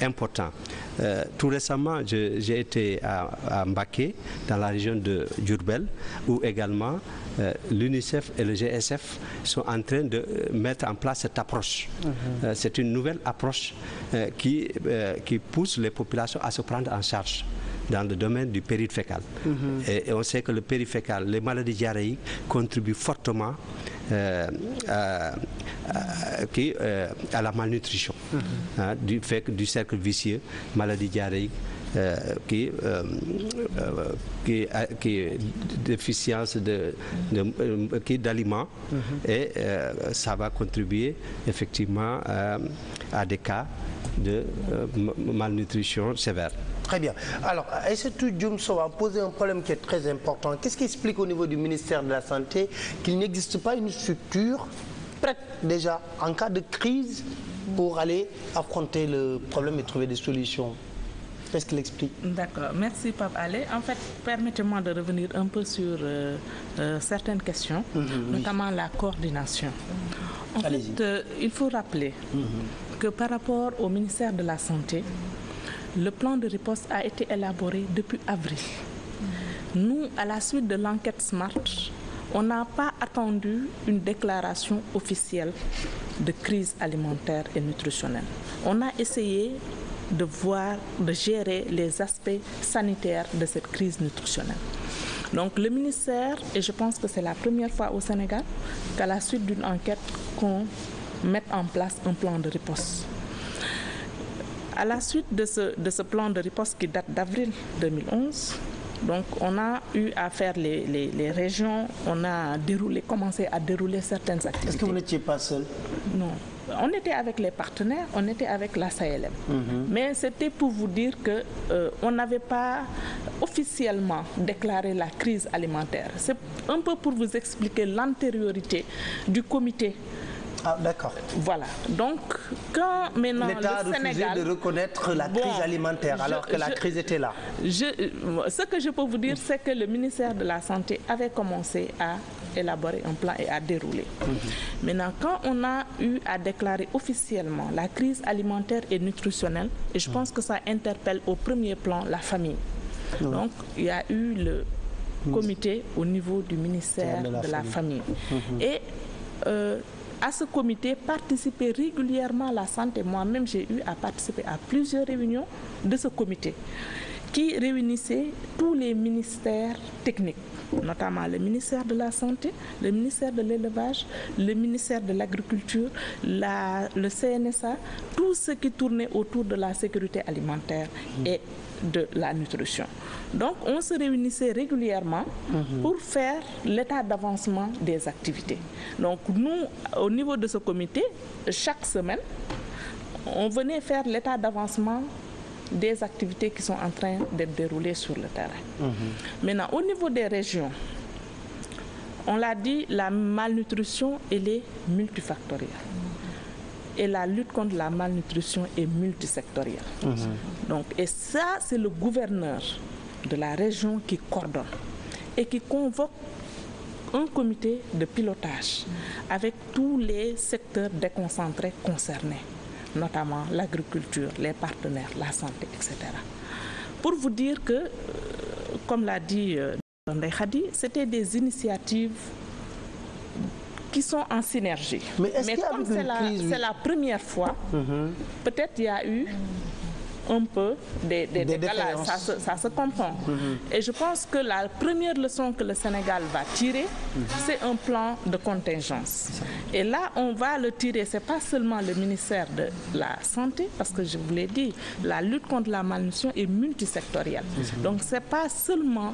important. Tout récemment, j'ai été à Mbacké, dans la région de Diourbel, où également l'UNICEF et le GSF sont en train de mettre en place cette approche. C'est une nouvelle approche qui pousse les populations à se prendre en charge dans le domaine du péril fécal. Et on sait que le péril fécal, les maladies diarrhéiques contribuent fortement à la malnutrition, du cercle vicieux, maladie diarrhéique, qui est déficience d'aliments, et ça va contribuer effectivement à des cas de malnutrition sévère. Très bien. Alors, Aïssatou Dioum Sow a posé un problème qui est très important. Qu'est-ce qui explique au niveau du ministère de la Santé qu'il n'existe pas une structure prête déjà en cas de crise pour aller affronter le problème et trouver des solutions? Qu'est-ce qu'il explique? D'accord. Merci, Pape Alé. En fait, permettez-moi de revenir un peu sur certaines questions, notamment la coordination. En fait, il faut rappeler que par rapport au ministère de la Santé, le plan de riposte a été élaboré depuis avril. Nous, à la suite de l'enquête SMART, on n'a pas attendu une déclaration officielle de crise alimentaire et nutritionnelle. On a essayé de gérer les aspects sanitaires de cette crise nutritionnelle. Donc le ministère, et je pense que c'est la première fois au Sénégal, qu'à la suite d'une enquête, qu'on mette en place un plan de riposte. À la suite de ce plan de riposte qui date d'avril 2011, donc on a eu à faire les régions, on a commencé à dérouler certaines activités. Est-ce que vous n'étiez pas seul? Non. On était avec les partenaires, on était avec la SAELM. Mais c'était pour vous dire qu'on n'avait pas officiellement déclaré la crise alimentaire. C'est un peu pour vous expliquer l'antériorité du comité. Ah, d'accord. Voilà. Donc, quand maintenant l'État a refusé de reconnaître la crise alimentaire alors que la crise était là. Ce que je peux vous dire, c'est que le ministère de la Santé avait commencé à élaborer un plan et à dérouler. Maintenant, quand on a eu à déclarer officiellement la crise alimentaire et nutritionnelle, et je pense que ça interpelle au premier plan la famille. Donc, il y a eu le comité au niveau du ministère de la Famille. Et à ce comité participait régulièrement la santé. Moi-même, j'ai eu à participer à plusieurs réunions de ce comité qui réunissait tous les ministères techniques, notamment le ministère de la Santé, le ministère de l'Élevage, le ministère de l'Agriculture, le CNSA, tout ce qui tournait autour de la sécurité alimentaire et de la nutrition. Donc, on se réunissait régulièrement pour faire l'état d'avancement des activités. Donc, nous, au niveau de ce comité, chaque semaine, on venait faire l'état d'avancement des activités qui sont en train d'être déroulées sur le terrain. Maintenant, au niveau des régions, on l'a dit, la malnutrition, elle est multifactorielle. Et la lutte contre la malnutrition est multisectorielle. Donc, et ça, c'est le gouverneur de la région qui coordonne et qui convoque un comité de pilotage avec tous les secteurs déconcentrés concernés, notamment l'agriculture, les partenaires, la santé, etc. Pour vous dire que, comme l'a dit Ndeye Khady, c'était des initiatives qui sont en synergie. Mais comme c'est la première fois, peut-être il y a eu un peu des décalages, ça se comprend. Et je pense que la première leçon que le Sénégal va tirer, c'est un plan de contingence. Et là, on va le tirer, c'est pas seulement le ministère de la Santé, parce que je vous l'ai dit, la lutte contre la malnutrition est multisectorielle. Donc, c'est pas seulement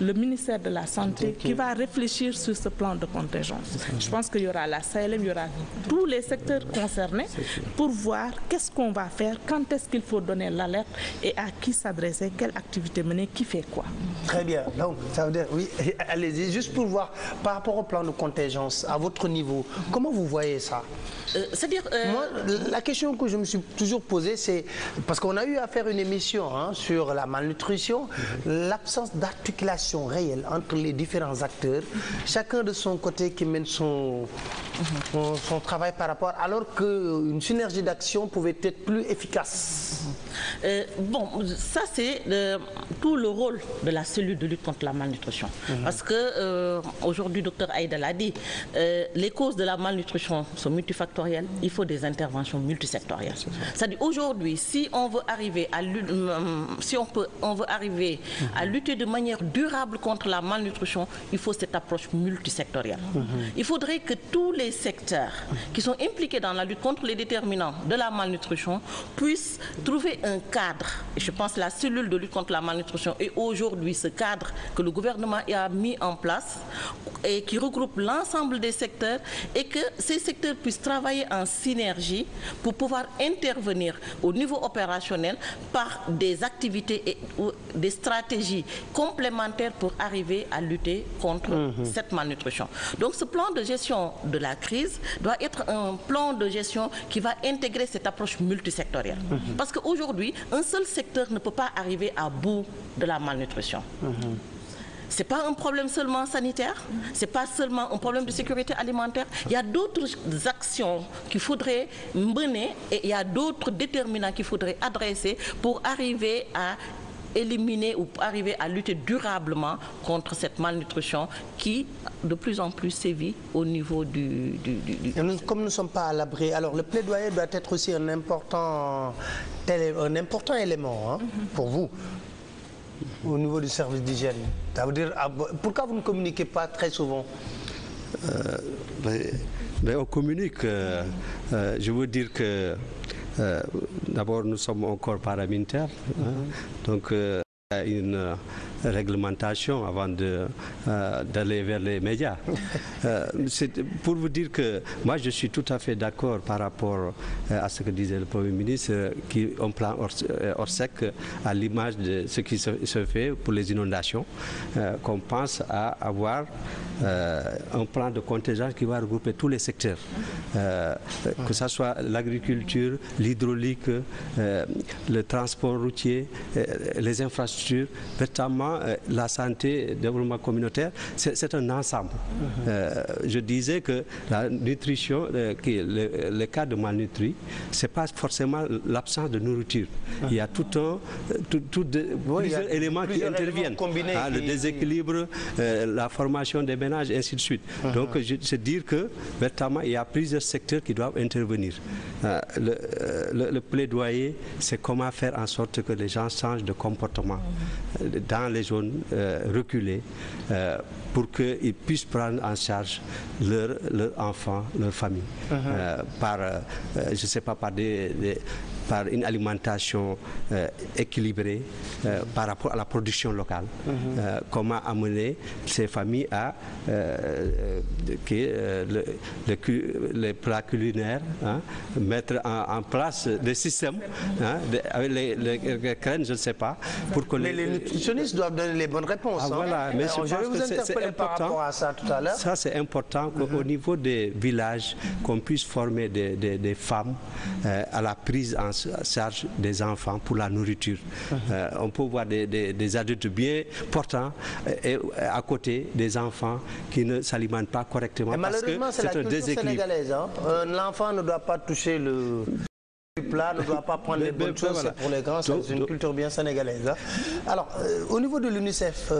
le ministère de la Santé qui va réfléchir sur ce plan de contingence. Je pense qu'il y aura la SAELM, il y aura tous les secteurs concernés pour voir qu'est-ce qu'on va faire, quand est-ce qu'il faut donner l'alerte et à qui s'adresser, quelle activité mener, qui fait quoi. Très bien. Donc, ça veut dire, oui, allez-y, juste pour voir, par rapport au plan de contingence, à votre niveau, comment vous voyez ça? C'est-à-dire... Moi, la question que je me suis toujours posée, c'est, parce qu'on a eu à faire une émission sur la malnutrition, l'absence d'articulation réelle entre les différents acteurs, chacun de son côté qui mène son travail par rapport, alors qu'une synergie d'action pouvait être plus efficace. Bon, ça c'est tout le rôle de la cellule de lutte contre la malnutrition. Parce que aujourd'hui, Dr Aïda l'a dit, les causes de la malnutrition sont multifactorielles, il faut des interventions multisectorielles. C'est-à-dire aujourd'hui, si on veut arriver à lutter de manière durable contre la malnutrition, il faut cette approche multisectorielle. Il faudrait que tous les secteurs qui sont impliqués dans la lutte contre les déterminants de la malnutrition puissent trouver un cadre. Et je pense que la cellule de lutte contre la malnutrition est aujourd'hui ce cadre que le gouvernement a mis en place et qui regroupe l'ensemble des secteurs et que ces secteurs puissent travailler en synergie pour pouvoir intervenir au niveau opérationnel par des activités et des stratégies complémentaires pour arriver à lutter contre cette malnutrition. Donc ce plan de gestion de la crise doit être un plan de gestion qui va intégrer cette approche multisectorielle. Parce qu'aujourd'hui, un seul secteur ne peut pas arriver à bout de la malnutrition. Ce n'est pas un problème seulement sanitaire, ce n'est pas seulement un problème de sécurité alimentaire. Il y a d'autres actions qu'il faudrait mener et il y a d'autres déterminants qu'il faudrait adresser pour arriver à éliminer ou arriver à lutter durablement contre cette malnutrition qui de plus en plus sévit au niveau du... Comme nous ne sommes pas à l'abri, alors le plaidoyer doit être aussi un important élément pour vous au niveau du service d'hygiène. Ça veut dire, pourquoi vous ne communiquez pas très souvent? On communique. Je veux dire que d'abord nous sommes un corps paramilitaire, donc il y a une réglementation avant d'aller vers les médias. C'est pour vous dire que moi je suis tout à fait d'accord par rapport à ce que disait le Premier ministre, qui en plan Orsec, à l'image de ce qui se fait pour les inondations, qu'on pense à avoir un plan de contingence qui va regrouper tous les secteurs, que ce soit l'agriculture, l'hydraulique, le transport routier, les infrastructures, notamment la santé, le développement communautaire, c'est un ensemble. Je disais que la nutrition, le cas de malnutrie, c'est pas forcément l'absence de nourriture. Il y a plusieurs éléments qui interviennent. Le déséquilibre, la formation des ménages, ainsi de suite. Donc, je dire que, notamment, il y a plusieurs secteurs qui doivent intervenir. Le plaidoyer, c'est comment faire en sorte que les gens changent de comportement dans les zones reculées pour qu'ils puissent prendre en charge leurs enfants, leur famille, par, je ne sais pas, par une alimentation équilibrée par rapport à la production locale. Comment amener ces familles à les plats culinaires, mettre en place des systèmes avec les graines, je ne sais pas. Mais les nutritionnistes doivent donner les bonnes réponses. Voilà, mais je vais vous interpeller par rapport à ça tout à l'heure. Ça, c'est important qu'au niveau des villages, qu'on puisse former des femmes à la prise en charge des enfants pour la nourriture. On peut voir des adultes bien portants et à côté des enfants qui ne s'alimentent pas correctement. Et malheureusement, c'est la culture sénégalaise. L'enfant ne doit pas toucher le plat, ne doit pas prendre les bonnes choses. Voilà. Pour les grands, c'est une culture bien sénégalaise. Alors, au niveau de l'UNICEF,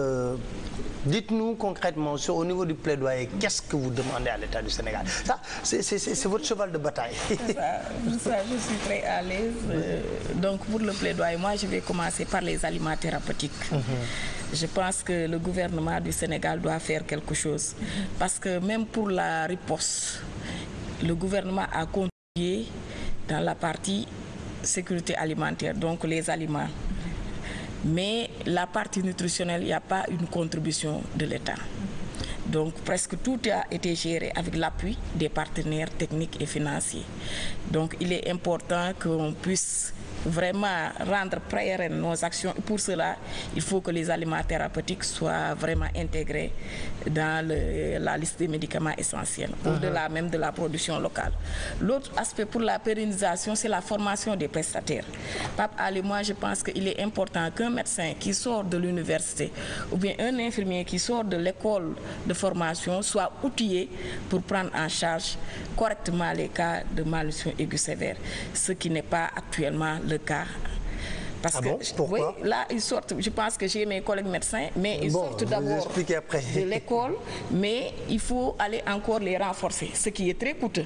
dites-nous concrètement, au niveau du plaidoyer, qu'est-ce que vous demandez à l'État du Sénégal? Ça, c'est votre cheval de bataille. Ça, je suis très à l'aise. Donc, pour le plaidoyer, moi, je vais commencer par les aliments thérapeutiques. Je pense que le gouvernement du Sénégal doit faire quelque chose. Parce que même pour la riposte, le gouvernement a contribué dans la partie sécurité alimentaire, donc les aliments. Mais la partie nutritionnelle, il n'y a pas une contribution de l'État. Donc presque tout a été géré avec l'appui des partenaires techniques et financiers. Donc il est important qu'on puisse vraiment rendre pérennes nos actions. Pour cela, il faut que les aliments thérapeutiques soient vraiment intégrés dans la liste des médicaments essentiels, au-delà même de la production locale. L'autre aspect pour la pérennisation, c'est la formation des prestataires. Pape Ali, moi je pense qu'il est important qu'un médecin qui sort de l'université ou bien un infirmier qui sort de l'école de formation soit outillé pour prendre en charge correctement les cas de malnutrition aiguë sévère, ce qui n'est pas actuellement le cas. Parce que pourquoi? Oui, là, ils sortent, je pense que j'ai mes collègues médecins, mais ils sortent d'abord de l'école, mais il faut aller encore les renforcer, ce qui est très coûteux.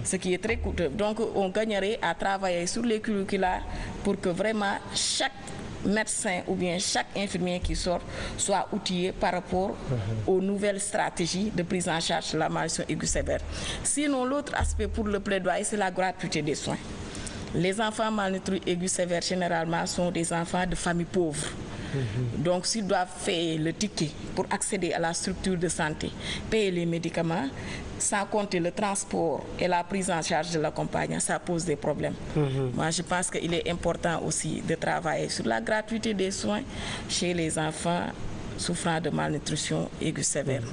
Ce qui est très coûteux. Donc, on gagnerait à travailler sur les curricula pour que vraiment chaque médecin ou bien chaque infirmier qui sort soit outillé par rapport aux nouvelles stratégies de prise en charge de la malnutrition aiguë sévère. Sinon, l'autre aspect pour le plaidoyer, c'est la gratuité des soins. Les enfants malnutris aigus sévères, généralement, sont des enfants de familles pauvres. Donc, s'ils doivent payer le ticket pour accéder à la structure de santé, payer les médicaments, sans compter le transport et la prise en charge de l'accompagnant, ça pose des problèmes. Moi, je pense qu'il est important aussi de travailler sur la gratuité des soins chez les enfants souffrant de malnutrition aiguë sévère.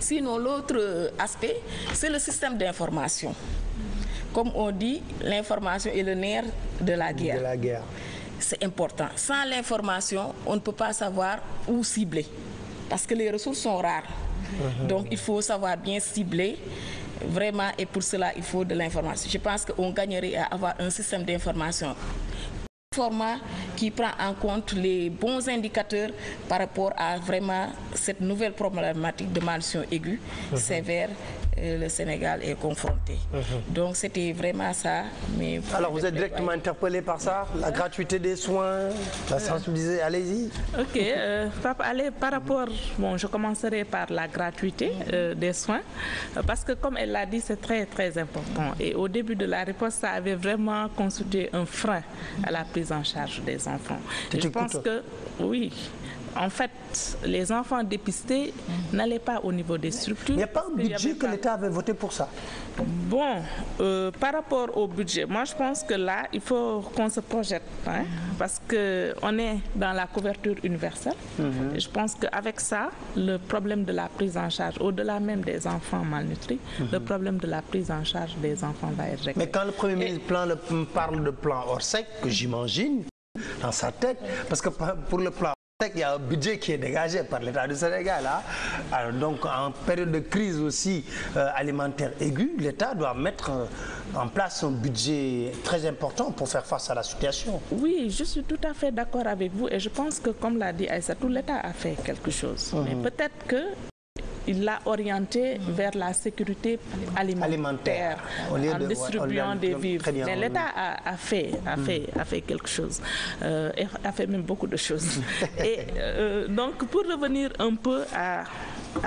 Sinon, l'autre aspect, c'est le système d'information. Comme on dit, l'information est le nerf de la guerre. C'est important. Sans l'information, on ne peut pas savoir où cibler. Parce que les ressources sont rares. Donc, il faut savoir bien cibler. Vraiment, et pour cela, il faut de l'information. Je pense qu'on gagnerait à avoir un système d'information format qui prend en compte les bons indicateurs par rapport à vraiment cette nouvelle problématique de malnutrition aiguë, sévère. Le Sénégal est confronté. Donc c'était vraiment ça. Mais alors vous êtes directement interpellé par ça, la gratuité des soins, la sensibiliser, allez-y. Ok, Pape, allez, par rapport, bon, je commencerai par la gratuité des soins, parce que comme elle l'a dit, c'est très très important. Et au début de la réponse, ça avait vraiment constitué un frein à la prise en charge des enfants. Et je pense que oui. En fait, les enfants dépistés n'allaient pas au niveau des structures. Il n'y a pas un budget que l'État avait voté pour ça? Bon, par rapport au budget, moi je pense que là, il faut qu'on se projette, hein, parce qu'on est dans la couverture universelle. Et je pense qu'avec ça, le problème de la prise en charge, au-delà même des enfants malnutris, le problème de la prise en charge des enfants va être réglé. Mais quand le Premier ministre parle de plan Orsec, que j'imagine, dans sa tête, parce que pour le plan il y a un budget qui est dégagé par l'État du Sénégal. Hein. Alors, donc, en période de crise aussi alimentaire aiguë, l'État doit mettre en place un budget très important pour faire face à la situation. Oui, je suis tout à fait d'accord avec vous et je pense que, comme l'a dit Aïssatou, l'État a fait quelque chose. Mais peut-être que il l'a orienté vers la sécurité alimentaire en distribuant des vivres. Mais l'État a fait quelque chose, et a fait même beaucoup de choses. Et donc, pour revenir un peu à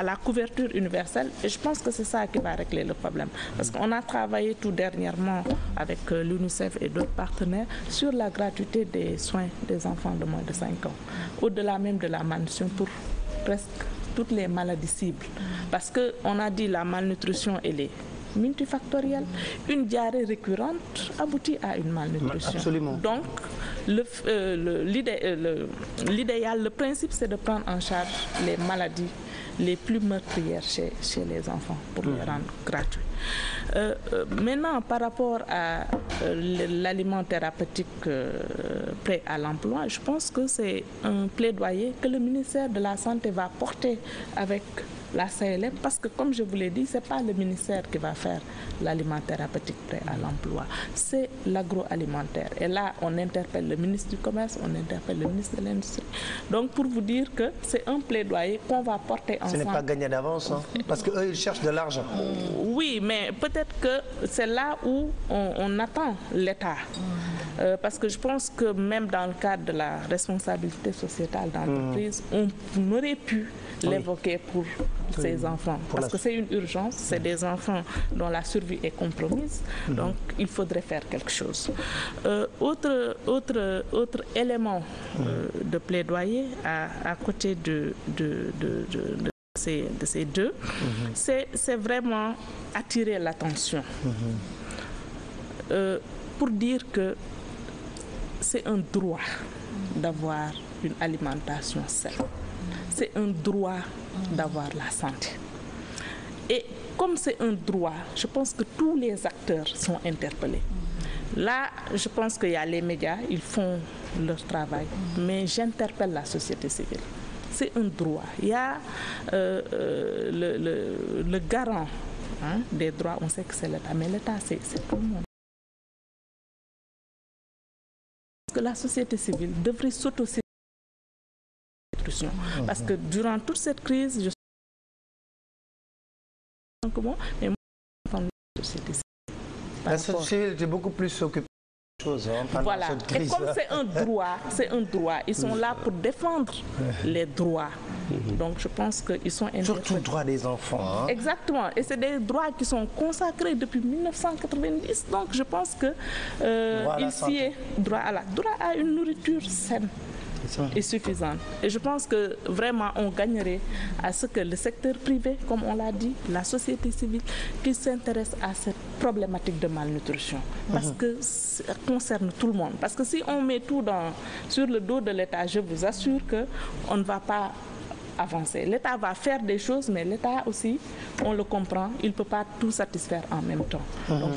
la couverture universelle, et je pense que c'est ça qui va régler le problème. Parce qu'on a travaillé tout dernièrement avec l'UNICEF et d'autres partenaires sur la gratuité des soins des enfants de moins de 5 ans, au-delà même de la malnutrition pour presque toutes les maladies cibles. Parce qu'on a dit la malnutrition, elle est multifactorielle. Une diarrhée récurrente aboutit à une malnutrition. Absolument. Donc, l'idéal, le principe, c'est de prendre en charge les maladies les plus meurtrières chez les enfants pour les rendre gratuits. Maintenant, par rapport à l'aliment thérapeutique prêt à l'emploi, je pense que c'est un plaidoyer que le ministère de la Santé va porter avec la CLM, parce que comme je vous l'ai dit, ce n'est pas le ministère qui va faire l'aliment thérapeutique prêt à l'emploi, c'est l'agroalimentaire. Et là, on interpelle le ministre du Commerce, on interpelle le ministre de l'Industrie. Donc, pour vous dire que c'est un plaidoyer qu'on va porter ensemble. Ce n'est pas gagné d'avance, hein, parce qu'eux, ils cherchent de l'argent. Oui, mais peut-être que c'est là où on attend l'État. Parce que je pense que même dans le cadre de la responsabilité sociétale d'entreprise, on aurait pu l'évoquer pour ces enfants. Parce que c'est une urgence, c'est des enfants dont la survie est compromise, donc il faudrait faire quelque chose. Autre élément de plaidoyer à côté de ces deux, c'est vraiment attirer l'attention pour dire que c'est un droit d'avoir une alimentation saine. C'est un droit d'avoir la santé. Et comme c'est un droit, je pense que tous les acteurs sont interpellés. Là, je pense qu'il y a les médias, ils font leur travail, mais j'interpelle la société civile. C'est un droit. Il y a le garant des droits, on sait que c'est l'État, mais l'État, c'est tout le monde. Parce que la société civile devrait s'autosaisir. Parce que durant toute cette crise, je suis mais moi, la société civile. La société civile était beaucoup plus occupée de choses pendant voilà. cette crise. Et comme c'est un droit, ils sont là pour défendre les droits. Donc je pense qu'ils sont surtout le droit des enfants. Hein. Exactement. Et c'est des droits qui sont consacrés depuis 1990. Donc je pense que ici est droit à une nourriture saine et suffisante. Et je pense que vraiment on gagnerait à ce que le secteur privé, comme on l'a dit, la société civile, qui s'intéresse à cette problématique de malnutrition. Parce que ça concerne tout le monde. Parce que si on met tout sur le dos de l'État, je vous assure qu'on ne va pas avancer. L'État va faire des choses, mais l'État aussi, on le comprend, il ne peut pas tout satisfaire en même temps. Donc,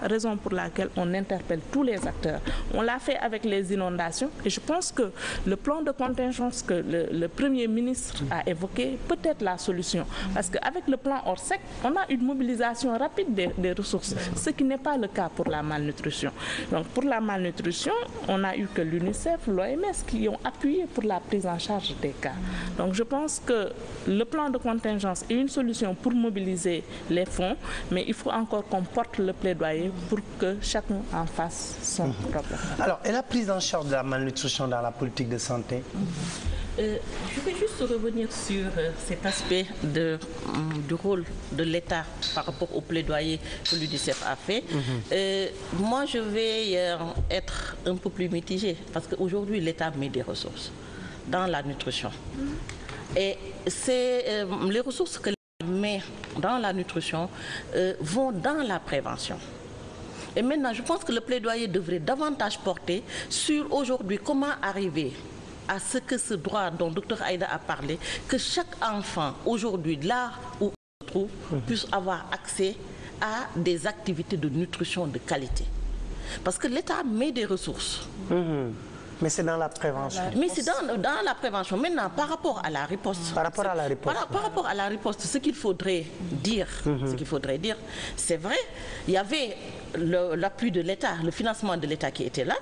raison pour laquelle on interpelle tous les acteurs. On l'a fait avec les inondations et je pense que le plan de contingence que le Premier ministre a évoqué peut être la solution. Parce qu'avec le plan Orsec, on a une mobilisation rapide des ressources, ce qui n'est pas le cas pour la malnutrition. Donc, pour la malnutrition, on a eu que l'UNICEF, l'OMS qui ont appuyé pour la prise en charge des cas. Donc, je pense que le plan de contingence est une solution pour mobiliser les fonds, mais il faut encore qu'on porte le plaidoyer pour que chacun en fasse son propre. Alors, et la prise en charge de la malnutrition dans la politique de santé? Je vais juste revenir sur cet aspect du rôle de l'État par rapport au plaidoyer que l'UNICEF a fait. Moi, je vais être un peu plus mitigée parce qu'aujourd'hui, l'État met des ressources dans la nutrition. Et les ressources que l'État met dans la nutrition vont dans la prévention. Et maintenant, je pense que le plaidoyer devrait davantage porter sur aujourd'hui comment arriver à ce que ce droit dont Dr Aïda a parlé, que chaque enfant aujourd'hui, là où il se trouve, puisse avoir accès à des activités de nutrition de qualité. Parce que l'État met des ressources. Mais c'est dans la prévention. Mais c'est dans la prévention. Maintenant, par rapport à la riposte. Par rapport à la riposte. Par rapport à la riposte, ce qu'il faudrait dire, c'est vrai, il y avait l'appui de l'État, le financement de l'État qui était là.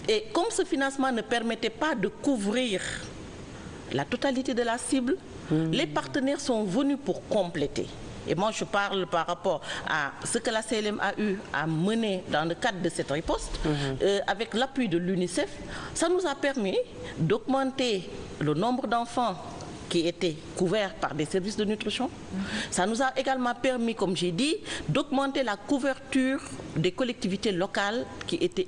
Et comme ce financement ne permettait pas de couvrir la totalité de la cible, les partenaires sont venus pour compléter. Et moi, je parle par rapport à ce que la CLM a eu à mener dans le cadre de cette riposte, avec l'appui de l'UNICEF. Ça nous a permis d'augmenter le nombre d'enfants qui étaient couverts par des services de nutrition. Ça nous a également permis, comme j'ai dit, d'augmenter la couverture des collectivités locales qui étaient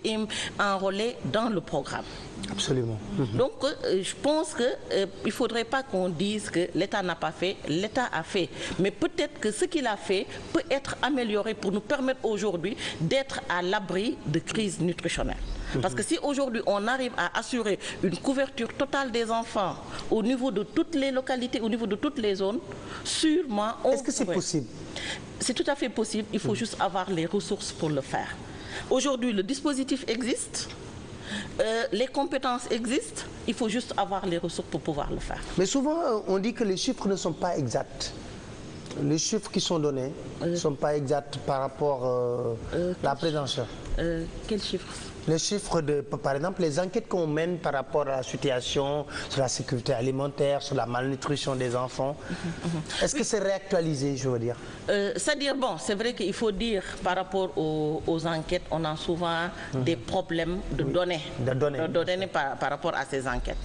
enrôlées dans le programme. Absolument. Donc, je pense qu'il ne faudrait pas qu'on dise que l'État n'a pas fait. L'État a fait. Mais peut-être que ce qu'il a fait peut être amélioré pour nous permettre aujourd'hui d'être à l'abri de crises nutritionnelles. Parce que si aujourd'hui on arrive à assurer une couverture totale des enfants au niveau de toutes les localités, au niveau de toutes les zones, sûrement... Est-ce que c'est possible? C'est tout à fait possible. Il faut juste avoir les ressources pour le faire. Aujourd'hui, le dispositif existe. Les compétences existent, il faut juste avoir les ressources pour pouvoir le faire. Mais souvent, on dit que les chiffres ne sont pas exacts. Les chiffres qui sont donnés ne sont pas exacts par rapport à la prévention. Quels chiffres? Les chiffres par exemple, les enquêtes qu'on mène par rapport à la situation sur la sécurité alimentaire, sur la malnutrition des enfants. Est-ce que c'est réactualisé, je veux dire? C'est-à-dire, bon, c'est vrai qu'il faut dire par rapport aux enquêtes, on a souvent des problèmes de données. De données par rapport à ces enquêtes.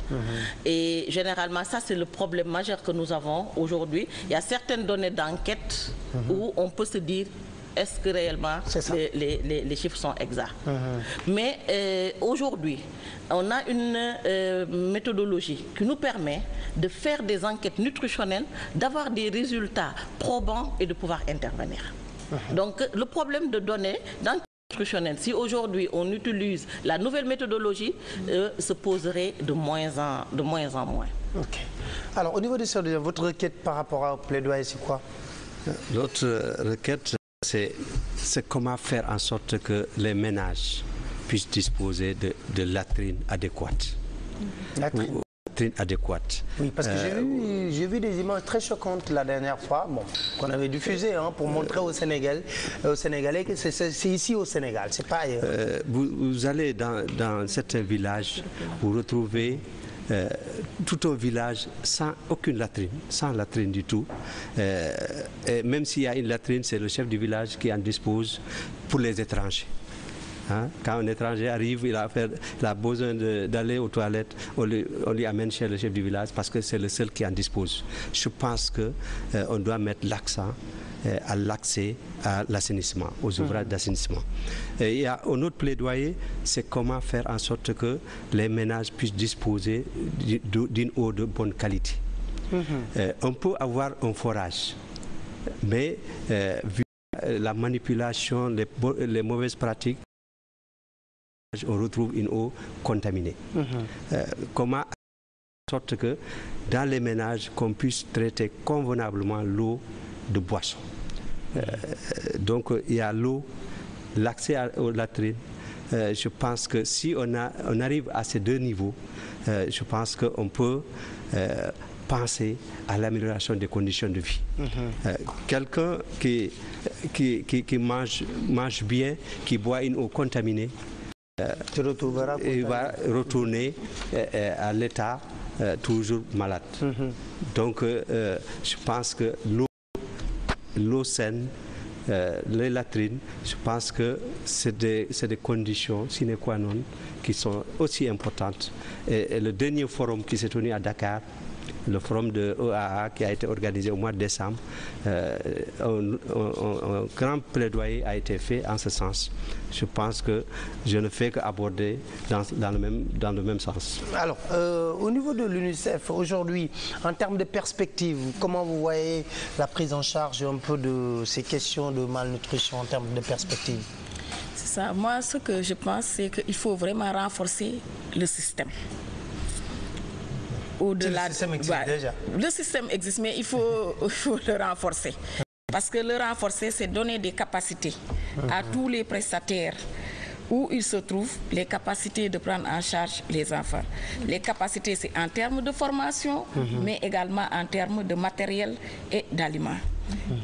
Et généralement, ça c'est le problème majeur que nous avons aujourd'hui. Il y a certaines données d'enquête où on peut se dire est-ce que réellement les chiffres sont exacts. Mais aujourd'hui, on a une méthodologie qui nous permet de faire des enquêtes nutritionnelles, d'avoir des résultats probants et de pouvoir intervenir. Donc le problème de données d'enquête nutritionnelle, si aujourd'hui on utilise la nouvelle méthodologie, se poserait de moins en moins. Ok. Alors au niveau des services, votre requête par rapport au plaidoyer, c'est quoi? Notre requête, c'est comment faire en sorte que les ménages puissent disposer de latrines adéquates. Latrines adéquates. Oui, parce que j'ai vu des images très choquantes la dernière fois, qu'on avait diffusées pour montrer aux Sénégalais que c'est ici au Sénégal, c'est pas ailleurs. Vous allez dans certains villages, vous retrouvez tout un village sans aucune latrine, sans latrine du tout. Et même s'il y a une latrine, c'est le chef du village qui en dispose pour les étrangers. Quand un étranger arrive, il a besoin d'aller aux toilettes, on lui amène chez le chef du village parce que c'est le seul qui en dispose. Je pense qu'on doit mettre l'accent à l'accès à l'assainissement, aux ouvrages d'assainissement. Il y a un autre plaidoyer, c'est comment faire en sorte que les ménages puissent disposer d'une eau de bonne qualité. On peut avoir un forage, mais vu la manipulation, les mauvaises pratiques, on retrouve une eau contaminée. Comment sorte que dans les ménages, qu'on puisse traiter convenablement l'eau de boisson. Donc il y a l'eau, l'accès aux latrines. Je pense que si on arrive à ces deux niveaux, je pense qu'on peut penser à l'amélioration des conditions de vie. Quelqu'un qui mange bien, qui boit une eau contaminée, il va retourner à l'état toujours malade. Donc je pense que l'eau saine, les latrines, je pense que c'est des conditions sine qua non qui sont aussi importantes. Et le dernier forum qui s'est tenu à Dakar, le forum de OAA qui a été organisé au mois de décembre, un grand plaidoyer a été fait en ce sens. Je pense que je ne fais qu'aborder dans le même sens. Alors, au niveau de l'UNICEF, aujourd'hui, en termes de perspective, comment vous voyez la prise en charge un peu de ces questions de malnutrition en termes de perspective? C'est ça. Moi, ce que je pense, c'est qu'il faut vraiment renforcer le système. Au-delà, le système existe déjà. Le système existe, mais il faut le renforcer. Parce que le renforcer, c'est donner des capacités à tous les prestataires où ils se trouvent, les capacités de prendre en charge les enfants. Les capacités, c'est en termes de formation, mais également en termes de matériel et d'aliments.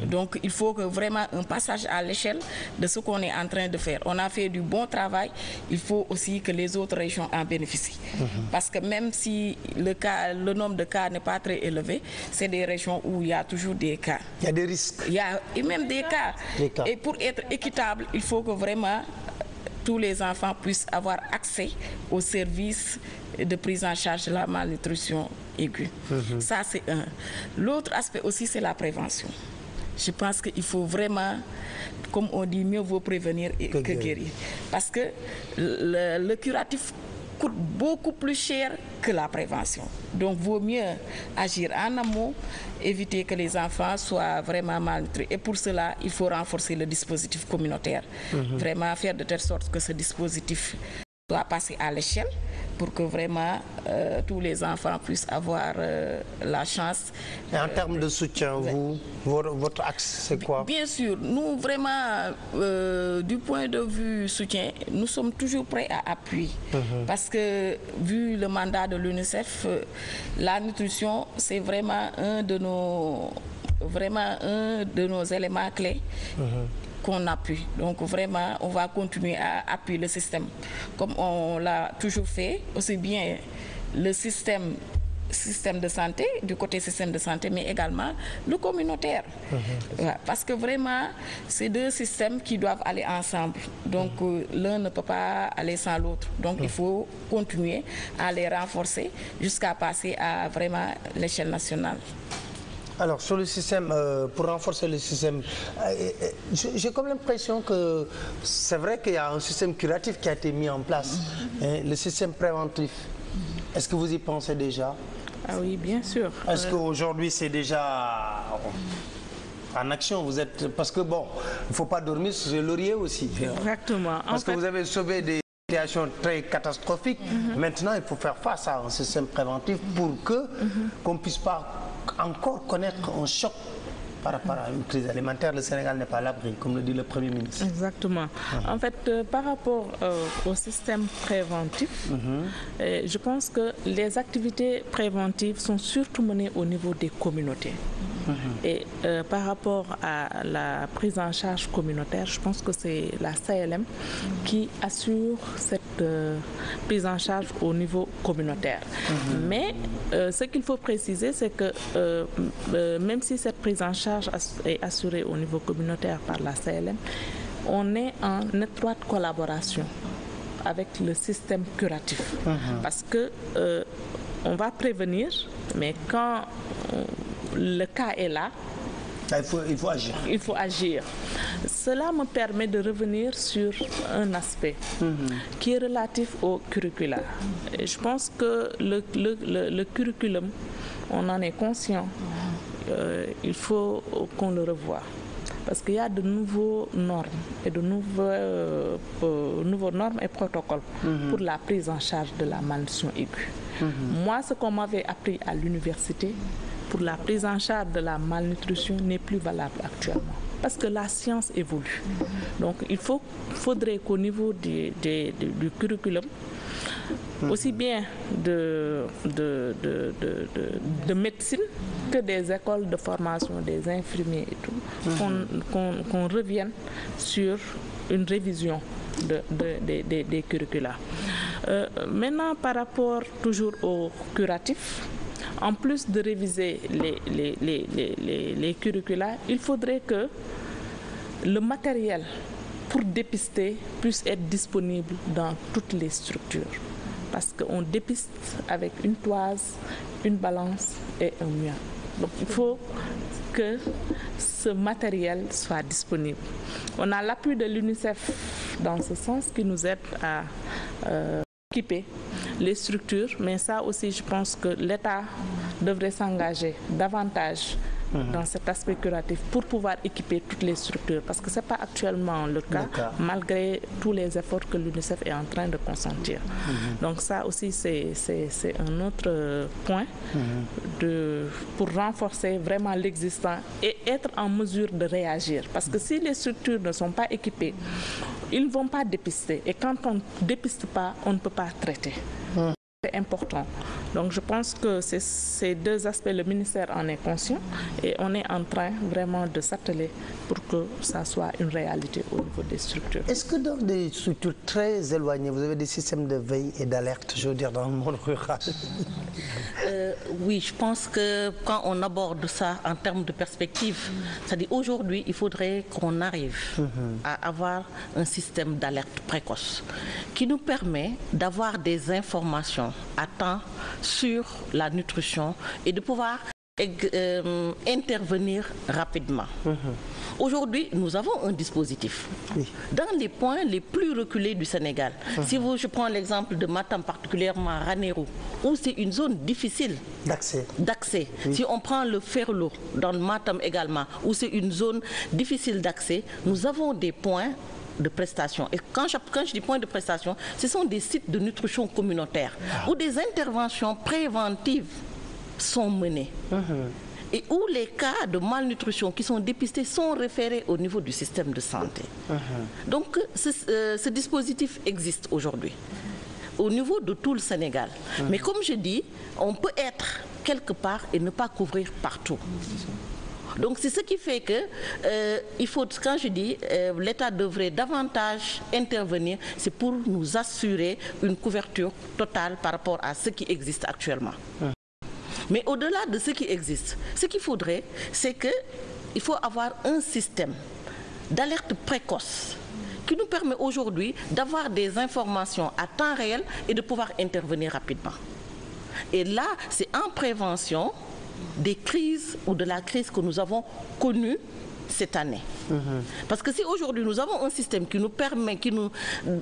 Donc il faut que vraiment un passage à l'échelle de ce qu'on est en train de faire. On a fait du bon travail, il faut aussi que les autres régions en bénéficient. Parce que même si le nombre de cas n'est pas très élevé, c'est des régions où il y a toujours des cas. Il y a des risques. Il y a même des cas. Et pour être équitable, il faut que vraiment tous les enfants puissent avoir accès aux services de prise en charge de la malnutrition aiguë. Ça, c'est un. L'autre aspect aussi, c'est la prévention. Je pense qu'il faut vraiment, comme on dit, mieux vaut prévenir que guérir. Parce que le curatif coûte beaucoup plus cher que la prévention. Donc, vaut mieux agir en amont, éviter que les enfants soient vraiment malnutris. Et pour cela, il faut renforcer le dispositif communautaire. Vraiment faire de telle sorte que ce dispositif doit passer à l'échelle pour que vraiment tous les enfants puissent avoir la chance. Et en termes de soutien, votre axe, c'est quoi? Bien sûr, nous vraiment, du point de vue soutien, nous sommes toujours prêts à appuyer. Parce que, vu le mandat de l'UNICEF, la nutrition, c'est vraiment un de nos éléments clés. Qu'on appuie. Donc vraiment, on va continuer à appuyer le système comme on l'a toujours fait, aussi bien le système de santé, du côté système de santé, mais également le communautaire. Parce que vraiment, c'est deux systèmes qui doivent aller ensemble. Donc l'un ne peut pas aller sans l'autre. Donc il faut continuer à les renforcer jusqu'à passer à vraiment l'échelle nationale. Alors, sur le système, pour renforcer le système, j'ai comme l'impression que c'est vrai qu'il y a un système curatif qui a été mis en place, le système préventif. Est-ce que vous y pensez déjà? Ah oui, bien sûr. Est-ce qu'aujourd'hui, c'est déjà en action? Vous êtes... Parce que bon, il ne faut pas dormir sur le laurier aussi. Exactement. Parce que vous avez sauvé des situations très catastrophiques. Maintenant, il faut faire face à un système préventif pour qu'on ne puisse pas encore connaître un choc par rapport à une crise alimentaire. Le Sénégal n'est pas à l'abri, comme le dit le Premier ministre. Exactement. En fait, par rapport au système préventif, je pense que les activités préventives sont surtout menées au niveau des communautés. Et par rapport à la prise en charge communautaire, je pense que c'est la CLM qui assure cette prise en charge au niveau communautaire. Mais ce qu'il faut préciser, c'est que même si cette prise en charge est assurée au niveau communautaire par la CLM, on est en étroite collaboration avec le système curatif. Parce que on va prévenir, mais quand le cas est là, il faut agir. Il faut agir. Cela me permet de revenir sur un aspect qui est relatif au curricula. Et je pense que le curriculum, on en est conscient. Il faut qu'on le revoie. Parce qu'il y a de nouveaux normes et de nouveaux normes et protocoles pour la prise en charge de la malnutrition aiguë. Moi, ce qu'on m'avait appris à l'université pour la prise en charge de la malnutrition n'est plus valable actuellement. Parce que la science évolue. Donc, faudrait qu'au niveau du curriculum, aussi bien de médecine que des écoles de formation des infirmiers et tout, qu'on revienne sur une révision des curricula. Maintenant, par rapport toujours au curatif, en plus de réviser les curricula, il faudrait que le matériel pour dépister puisse être disponible dans toutes les structures. Parce qu'on dépiste avec une toise, une balance et un muin. Donc il faut que ce matériel soit disponible. On a l'appui de l'UNICEF dans ce sens qui nous aide à équiper les structures, mais ça aussi je pense que l'État devrait s'engager davantage dans cet aspect curatif pour pouvoir équiper toutes les structures, parce que ce n'est pas actuellement le cas, malgré tous les efforts que l'UNICEF est en train de consentir. Donc ça aussi c'est un autre point pour renforcer vraiment l'existant et être en mesure de réagir, parce que si les structures ne sont pas équipées, ils ne vont pas dépister, et quand on ne dépiste pas, on ne peut pas traiter. C'est important. Donc je pense que ces deux aspects, le ministère en est conscient et on est en train vraiment de s'atteler pour que ça soit une réalité au niveau des structures. Est-ce que dans des structures très éloignées, vous avez des systèmes de veille et d'alerte, je veux dire dans le monde rural? Oui, je pense que quand on aborde ça en termes de perspective, c'est-à-dire aujourd'hui, il faudrait qu'on arrive à avoir un système d'alerte précoce qui nous permet d'avoir des informations à temps sur la nutrition et de pouvoir intervenir rapidement. Aujourd'hui, nous avons un dispositif. Dans les points les plus reculés du Sénégal, si je prends l'exemple de Matam, particulièrement Ranérou, où c'est une zone difficile d'accès. Si on prend le Ferlo, dans le Matam également, où c'est une zone difficile d'accès, nous avons des points de prestation. Et quand je dis points de prestation, ce sont des sites de nutrition communautaire où des interventions préventives sont menées. Et où les cas de malnutrition qui sont dépistés sont référés au niveau du système de santé. Donc ce dispositif existe aujourd'hui au niveau de tout le Sénégal. Mais comme je dis, on peut être quelque part et ne pas couvrir partout. Donc c'est ce qui fait que quand je dis l'État devrait davantage intervenir, c'est pour nous assurer une couverture totale par rapport à ce qui existe actuellement. Mais au-delà de ce qui existe, ce qu'il faudrait, c'est qu'il faut avoir un système d'alerte précoce qui nous permet aujourd'hui d'avoir des informations à temps réel et de pouvoir intervenir rapidement. Et là, c'est en prévention des crises ou de la crise que nous avons connue cette année. Parce que si aujourd'hui nous avons un système qui nous permet, qui nous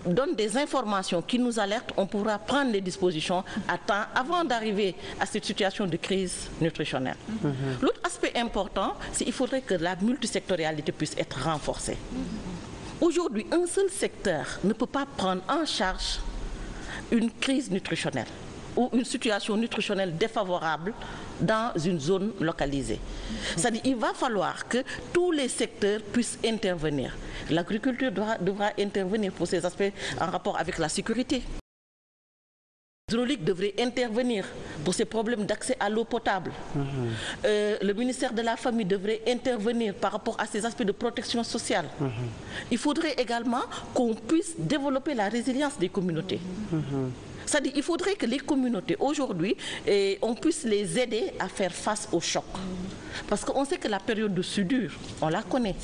donne des informations, qui nous alerte, on pourra prendre les dispositions à temps avant d'arriver à cette situation de crise nutritionnelle. L'autre aspect important, c'est qu'il faudrait que la multisectorialité puisse être renforcée. Aujourd'hui, un seul secteur ne peut pas prendre en charge une crise nutritionnelle ou une situation nutritionnelle défavorable dans une zone localisée. C'est-à-dire qu'il va falloir que tous les secteurs puissent intervenir. L'agriculture devra intervenir pour ces aspects en rapport avec la sécurité. L'hydraulique devrait intervenir pour ces problèmes d'accès à l'eau potable. Le ministère de la Famille devrait intervenir par rapport à ces aspects de protection sociale. Il faudrait également qu'on puisse développer la résilience des communautés. C'est-à-dire qu'il faudrait que les communautés, aujourd'hui, on puisse les aider à faire face au choc. Parce qu'on sait que la période de soudure, on la connaît.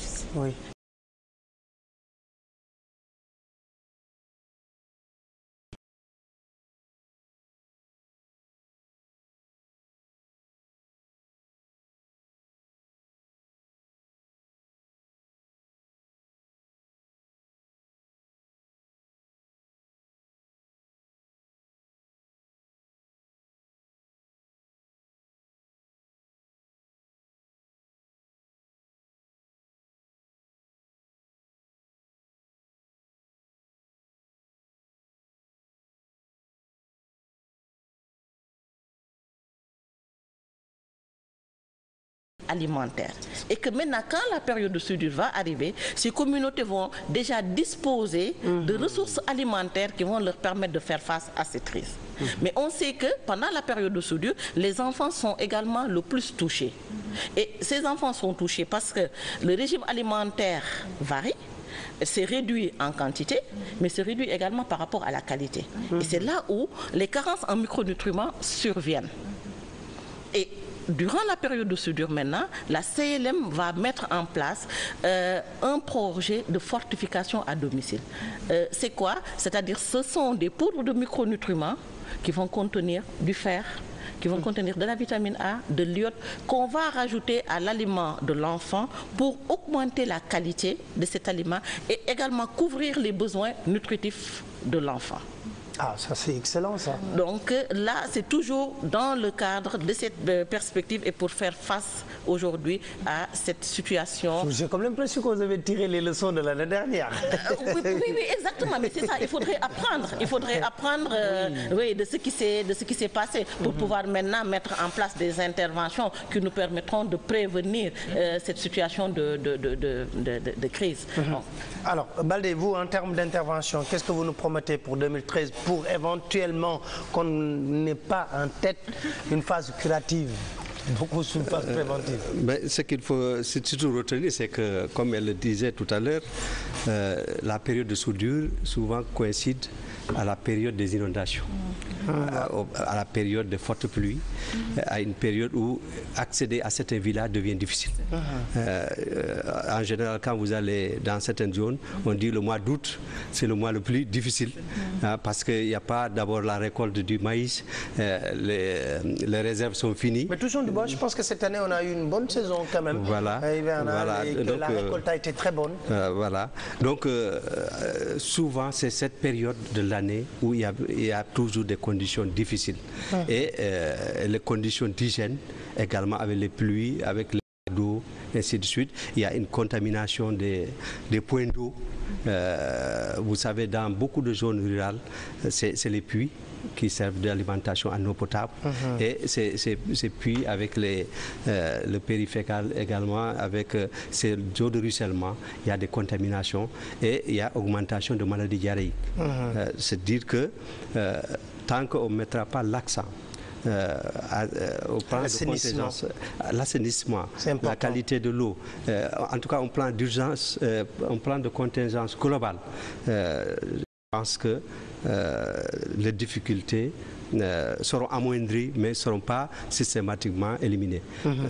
alimentaire. Et que maintenant, quand la période de soudure va arriver, ces communautés vont déjà disposer de ressources alimentaires qui vont leur permettre de faire face à cette crise. Mais on sait que pendant la période de soudure, les enfants sont également le plus touchés. Et ces enfants sont touchés parce que le régime alimentaire varie. C'est réduit en quantité, mais c'est réduit également par rapport à la qualité. Et c'est là où les carences en micronutriments surviennent. Et durant la période de soudure maintenant, la CLM va mettre en place un projet de fortification à domicile. C'est quoi? C'est-à-dire ce sont des poudres de micronutriments qui vont contenir du fer, qui vont contenir de la vitamine A, de l'iode, qu'on va rajouter à l'aliment de l'enfant pour augmenter la qualité de cet aliment et également couvrir les besoins nutritifs de l'enfant. Ah, ça c'est excellent ça. Donc là, c'est toujours dans le cadre de cette perspective et pour faire face aujourd'hui à cette situation. J'ai comme l'impression que vous avez tiré les leçons de l'année dernière. Oui, exactement, mais c'est ça, il faudrait apprendre. Il faudrait apprendre de ce qui s'est passé pour pouvoir maintenant mettre en place des interventions qui nous permettront de prévenir cette situation de crise. Bon. Alors, Baldé, vous, en termes d'intervention, qu'est-ce que vous nous promettez pour 2013 pour éventuellement qu'on n'ait pas en tête une phase curative, beaucoup sur une phase préventive? Mais ce qu'il faut surtout retenir, c'est que, comme elle le disait tout à l'heure, la période de soudure souvent coïncide à la période des inondations, à la période de fortes pluies, à une période où accéder à certains villages devient difficile. En général, quand vous allez dans certaines zones, on dit le mois d'août, c'est le mois le plus difficile, parce qu'il n'y a pas d'abord la récolte du maïs, les réserves sont finies. Mais touchons du bois, je pense que cette année, on a eu une bonne saison quand même. Voilà. Et que donc, la récolte a été très bonne. Voilà. Donc, souvent, c'est cette période de l'année où il y a toujours des conditions difficiles. Et les conditions d'hygiène également, avec les pluies, avec les d'eau, et ainsi de suite. Il y a une contamination des points d'eau. Vous savez, dans beaucoup de zones rurales, c'est les puits qui servent d'alimentation en eau potable. Et ces puits avec le périfécal également, avec ces eaux de ruissellement, il y a des contaminations et il y a augmentation de maladies diarrhéiques. C'est dire que tant qu'on ne mettra pas l'accent au plan de contingence, l'assainissement, la qualité de l'eau, en tout cas un plan d'urgence, un plan de contingence global, je pense que les difficultés seront amoindries, mais ne seront pas systématiquement éliminées.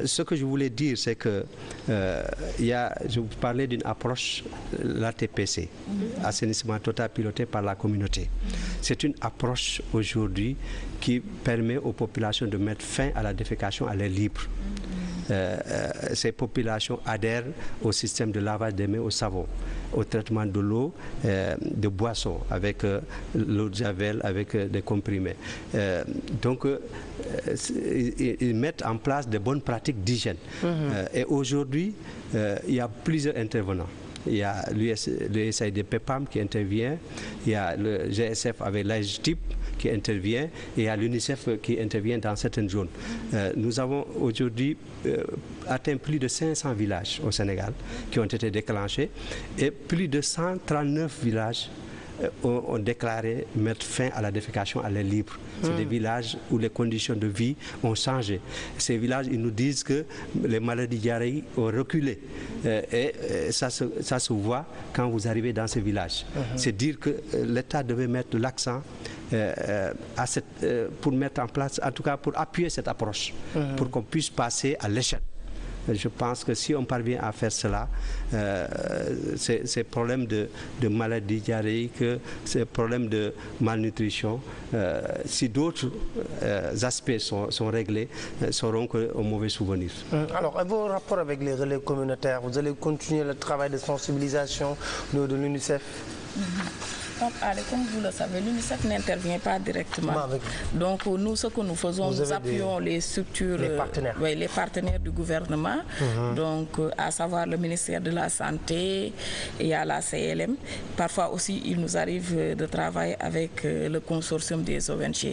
Ce que je voulais dire, c'est que je vous parlais d'une approche, l'ATPC, assainissement total piloté par la communauté. C'est une approche aujourd'hui qui permet aux populations de mettre fin à la défécation à l'air libre. Ces populations adhèrent au système de lavage des mains au savon, au traitement de l'eau, de boissons, avec l'eau de javel, avec des comprimés. Donc, ils mettent en place de bonnes pratiques d'hygiène. Et aujourd'hui, il y a plusieurs intervenants. Il y a l'USAID PEPAM qui intervient, il y a le GSF avec l'AGTIP qui intervient et il y a l'UNICEF qui intervient dans certaines zones. Nous avons aujourd'hui atteint plus de 500 villages au Sénégal qui ont été déclenchés et plus de 139 villages ont déclaré mettre fin à la défécation à l'air libre. C'est des villages où les conditions de vie ont changé. Ces villages, ils nous disent que les maladies diarrhéiques ont reculé. Et ça se voit quand vous arrivez dans ces villages. C'est dire que l'État devait mettre l'accent pour mettre en place, en tout cas pour appuyer cette approche, pour qu'on puisse passer à l'échelle. Je pense que si on parvient à faire cela, ces problèmes de maladies diarrhéiques, ces problèmes de malnutrition, si d'autres aspects sont réglés, seront qu'un mauvais souvenir. Alors, à vos rapports avec les relais communautaires, vous allez continuer le travail de sensibilisation de l'UNICEF? Comme vous le savez, l'UNICEF n'intervient pas directement. Donc nous, ce que nous faisons, nous appuyons les structures, les partenaires du gouvernement, donc à savoir le ministère de la Santé et à la CLM. Parfois aussi, il nous arrive de travailler avec le consortium des ONG.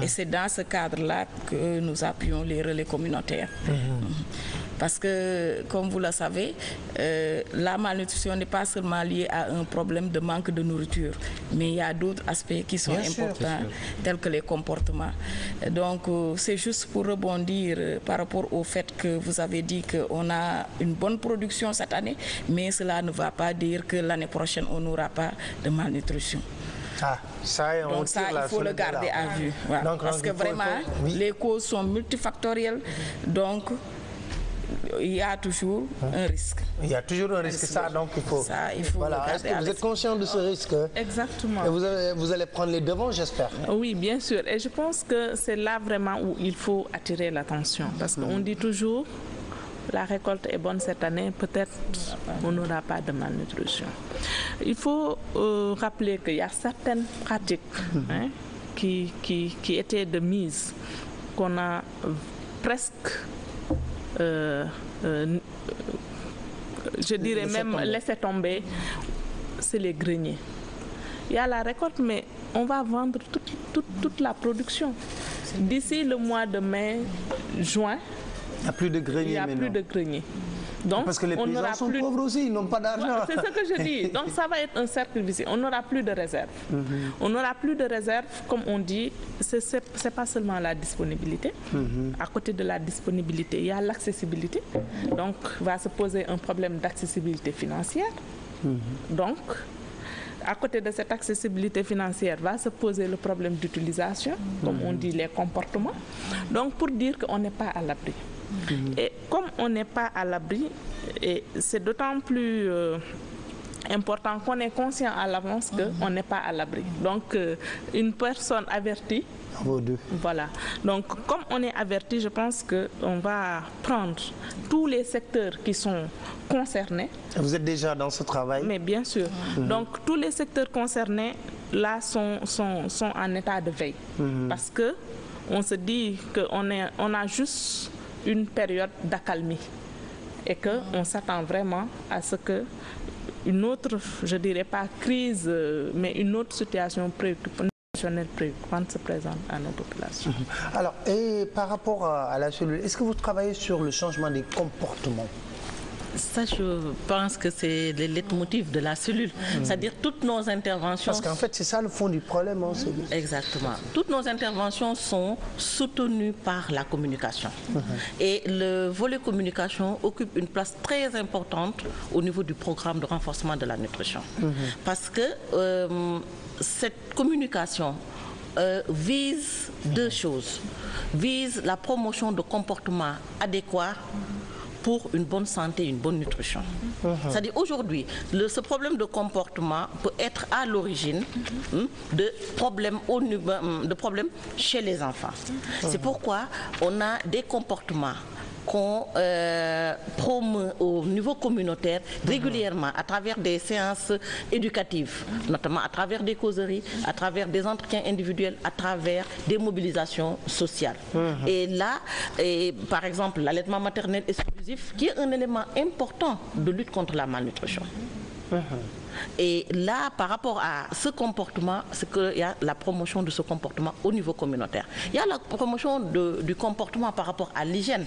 Et c'est dans ce cadre-là que nous appuyons les relais communautaires. Parce que, comme vous le savez, la malnutrition n'est pas seulement liée à un problème de manque de nourriture, mais il y a d'autres aspects qui sont importants, tels que les comportements. Donc, c'est juste pour rebondir par rapport au fait que vous avez dit qu'on a une bonne production cette année, mais cela ne va pas dire que l'année prochaine, on n'aura pas de malnutrition. Ah, ça, donc ça, il faut le garder à vue. Voilà. Donc, parce que vraiment, les causes sont multifactorielles. Donc, il y a toujours un risque. Il y a toujours un risque, ça, donc il faut... Ça, il faut voilà. Est-ce que vous êtes conscient de ce risque? Exactement. Et vous allez prendre les devants, j'espère. Oui, bien sûr. Et je pense que c'est là vraiment où il faut attirer l'attention. Parce qu'on dit toujours... La récolte est bonne cette année, peut-être on n'aura pas de malnutrition. Il faut rappeler qu'il y a certaines pratiques qui étaient de mise, qu'on a presque, je dirais même laissé tomber, c'est les greniers. Il y a la récolte, mais on va vendre toute la production. D'ici le mois de mai, juin, il n'y a plus de greniers. Il n'y a plus de greniers. Donc, parce que les paysans sont pauvres aussi, ils n'ont pas d'argent. C'est ce que je dis. Donc ça va être un cercle vicieux. On n'aura plus de réserve. On n'aura plus de réserve, comme on dit, ce n'est pas seulement la disponibilité. À côté de la disponibilité, il y a l'accessibilité. Donc, va se poser un problème d'accessibilité financière. Donc, à côté de cette accessibilité financière, va se poser le problème d'utilisation, comme on dit, les comportements. Donc, pour dire qu'on n'est pas à l'abri. Et comme on n'est pas à l'abri, c'est d'autant plus important qu'on est conscient à l'avance qu'on n'est pas à l'abri. Donc, une personne avertie, voilà. Donc, comme on est averti, je pense qu'on va prendre tous les secteurs qui sont concernés. Vous êtes déjà dans ce travail? Mais bien sûr. Donc, tous les secteurs concernés, là, sont en état de veille. Parce qu'on se dit qu'on a juste une période d'accalmie et qu'on s'attend vraiment à ce que une autre, je dirais pas crise, mais une autre situation préoccupante se présente à nos populations. Alors, et par rapport à la cellule, est-ce que vous travaillez sur le changement des comportements? Ça, je pense que c'est le leitmotiv de la cellule. C'est-à-dire toutes nos interventions... Parce qu'en fait, c'est ça le fond du problème. Hein, exactement. Toutes nos interventions sont soutenues par la communication. Et le volet communication occupe une place très importante au niveau du programme de renforcement de la nutrition. Parce que cette communication vise deux choses. Vise la promotion de comportements adéquats pour une bonne santé, une bonne nutrition. C'est-à-dire aujourd'hui, ce problème de comportement peut être à l'origine de problèmes chez les enfants. C'est pourquoi on a des comportements qu'on promeut au niveau communautaire régulièrement à travers des séances éducatives, notamment à travers des causeries, à travers des entretiens individuels, à travers des mobilisations sociales. Et là, par exemple, l'allaitement maternel exclusif, qui est un élément important de lutte contre la malnutrition. Et là, par rapport à ce comportement, c'est qu'il y a la promotion de ce comportement au niveau communautaire. Il y a la promotion du comportement par rapport à l'hygiène.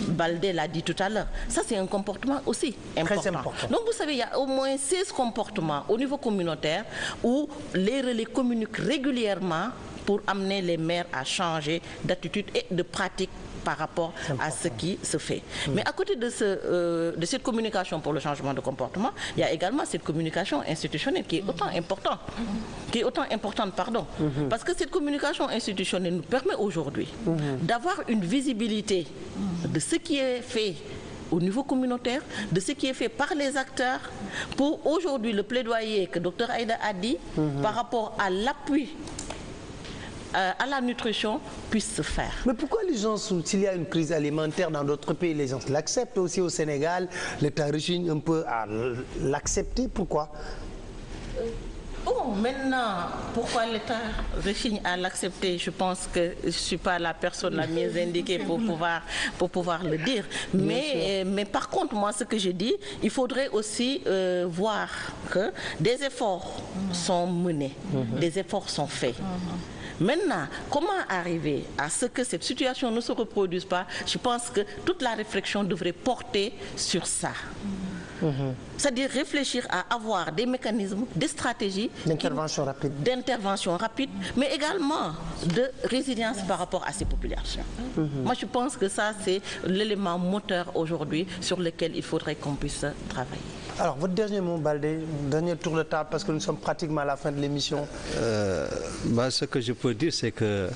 Baldé l'a dit tout à l'heure. Ça, c'est un comportement aussi important. Très important. Donc, vous savez, il y a au moins 16 comportements au niveau communautaire où les relais communiquent régulièrement pour amener les mères à changer d'attitude et de pratique par rapport à ce qui se fait. Mais à côté de cette communication pour le changement de comportement, il y a également cette communication institutionnelle qui est autant importante. Parce que cette communication institutionnelle nous permet aujourd'hui d'avoir une visibilité de ce qui est fait au niveau communautaire, de ce qui est fait par les acteurs pour aujourd'hui le plaidoyer que Dr Aïda a dit par rapport à l'appui à la nutrition puisse se faire. Mais pourquoi les gens, s'il y a une crise alimentaire dans d'autres pays, les gens l'acceptent aussi au Sénégal, l'État rechigne un peu à l'accepter, pourquoi? Oh, maintenant, pourquoi l'État rechigne à l'accepter? Je pense que je ne suis pas la personne la mieux indiquée pour pouvoir le dire. Mais par contre, moi, ce que je dis, il faudrait aussi voir que des efforts sont menés, des efforts sont faits. Maintenant, comment arriver à ce que cette situation ne se reproduise pas? Je pense que toute la réflexion devrait porter sur ça. C'est-à-dire réfléchir à avoir des mécanismes, des stratégies d'intervention rapide, mais également de résilience par rapport à ces populations. Moi, je pense que ça, c'est l'élément moteur aujourd'hui sur lequel il faudrait qu'on puisse travailler. Alors, votre dernier mot, Baldé, dernier tour de table, parce que nous sommes pratiquement à la fin de l'émission. Ce que je peux dire, c'est que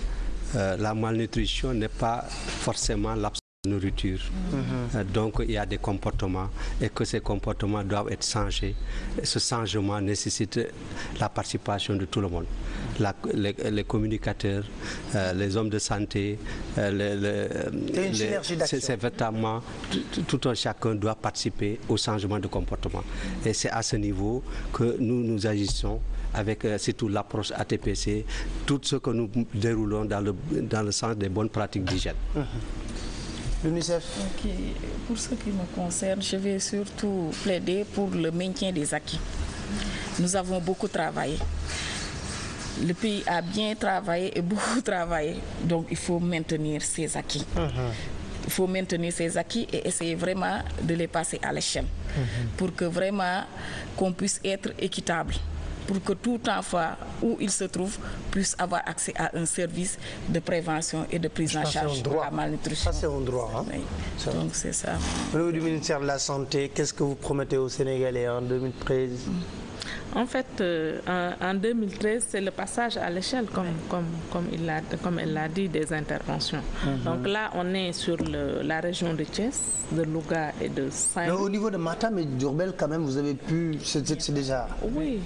la malnutrition n'est pas forcément l'absence de nourriture. Donc il y a des comportements et que ces comportements doivent être changés. Ce changement nécessite la participation de tout le monde. Les communicateurs, les hommes de santé, c'est véritablement tout un chacun doit participer au changement de comportement. Et c'est à ce niveau que nous agissons avec surtout l'approche ATPC, tout ce que nous déroulons dans le sens des bonnes pratiques d'hygiène. L'UNICEF. Pour ce qui me concerne, je vais surtout plaider pour le maintien des acquis. Nous avons beaucoup travaillé. Le pays a bien travaillé et beaucoup travaillé. Donc il faut maintenir ces acquis. Il faut maintenir ces acquis et essayer vraiment de les passer à l'échelle. Pour que vraiment qu'on puisse être équitable. Pour que tout enfant, où il se trouve, puisse avoir accès à un service de prévention et de prise en charge de la malnutrition. Ça, c'est un droit. Hein? Oui. Donc, c'est ça. Au niveau du ministère de la Santé, qu'est-ce que vous promettez aux Sénégalais en 2013? En fait, en 2013, c'est le passage à l'échelle, comme elle l'a dit, des interventions. Donc là, on est sur la région de Thiès, de Louga et de Saint-Louis. Au niveau de Matam et de Diourbel, quand même, vous avez pu... C'est déjà... Oui.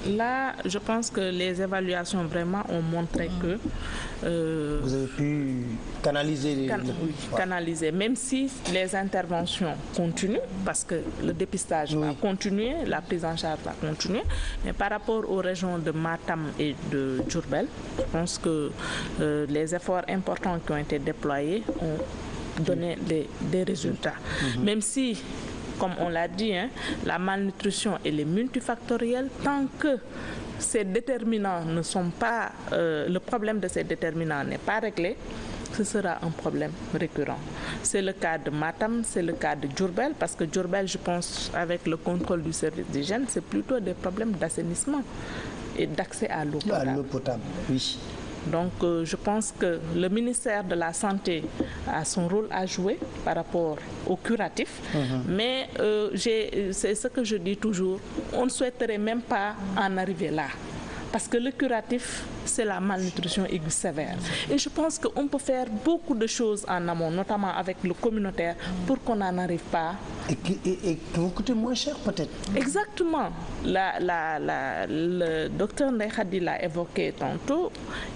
Là, je pense que les évaluations vraiment ont montré que... vous avez pu canaliser... canaliser, même si les interventions continuent, parce que le dépistage va continuer, la prise en charge va continuer, mais par rapport aux régions de Matam et de Diourbel, je pense que les efforts importants qui ont été déployés ont donné des résultats. Même si... Comme on l'a dit, la malnutrition elle est multifactorielle. Tant que ces déterminants ne sont pas, le problème de ces déterminants n'est pas réglé, ce sera un problème récurrent. C'est le cas de Matam, c'est le cas de Diourbel, parce que Diourbel, je pense, avec le contrôle du service d'hygiène, c'est plutôt des problèmes d'assainissement et d'accès à l'eau potable. À l'eau potable, oui. Donc je pense que le ministère de la Santé a son rôle à jouer par rapport au curatif, mais c'est ce que je dis toujours, on ne souhaiterait même pas en arriver là. Parce que le curatif, c'est la malnutrition aiguë sévère. Et je pense qu'on peut faire beaucoup de choses en amont, notamment avec le communautaire, pour qu'on n'en arrive pas. Et que vous coûtez moins cher peut-être. Exactement. Le docteur Ndeye Khady l'a évoqué tantôt.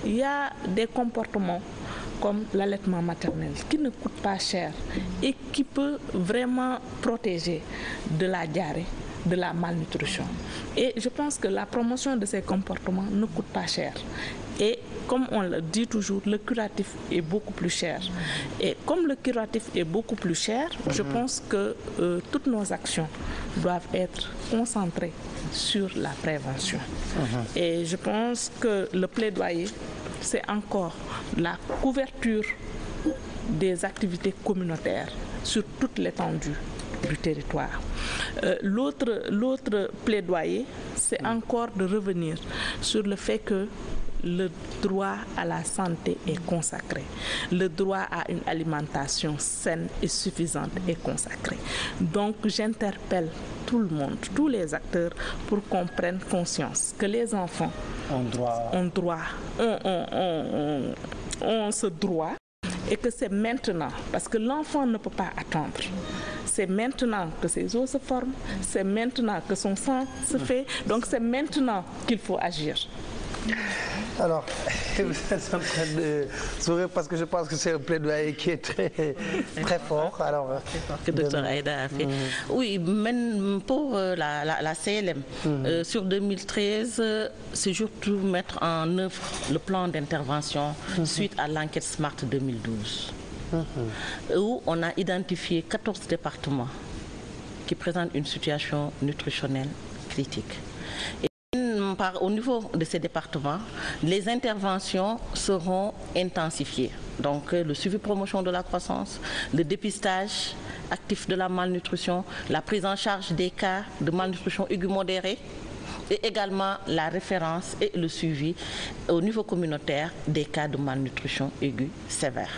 Il y a des comportements comme l'allaitement maternel qui ne coûte pas cher et qui peut vraiment protéger de la diarrhée, de la malnutrition. Et je pense que la promotion de ces comportements ne coûte pas cher. Et comme on le dit toujours, le curatif est beaucoup plus cher. Et comme le curatif est beaucoup plus cher, je pense que toutes nos actions doivent être concentrées sur la prévention. Et je pense que le plaidoyer, c'est encore la couverture des activités communautaires sur toute l'étendue du territoire. L'autre plaidoyer, c'est encore de revenir sur le fait que le droit à la santé est consacré. Le droit à une alimentation saine et suffisante est consacré. Donc j'interpelle tout le monde, tous les acteurs, pour qu'on prenne conscience que les enfants ont ce droit et que c'est maintenant, parce que l'enfant ne peut pas attendre. C'est maintenant que ses os se forment, c'est maintenant que son sang se fait, donc c'est maintenant qu'il faut agir. Alors, vous êtes en train de sourire parce que je pense que c'est un plaidoyer qui est très fort. Alors, que Dr Aïda a fait. Oui, même pour la CLM, sur 2013, c'est surtout mettre en œuvre le plan d'intervention suite à l'enquête SMART 2012, où on a identifié 14 départements qui présentent une situation nutritionnelle critique. Et au niveau de ces départements, les interventions seront intensifiées. Donc le suivi promotion de la croissance, le dépistage actif de la malnutrition, la prise en charge des cas de malnutrition aiguë modérée, et également la référence et le suivi au niveau communautaire des cas de malnutrition aiguë sévère.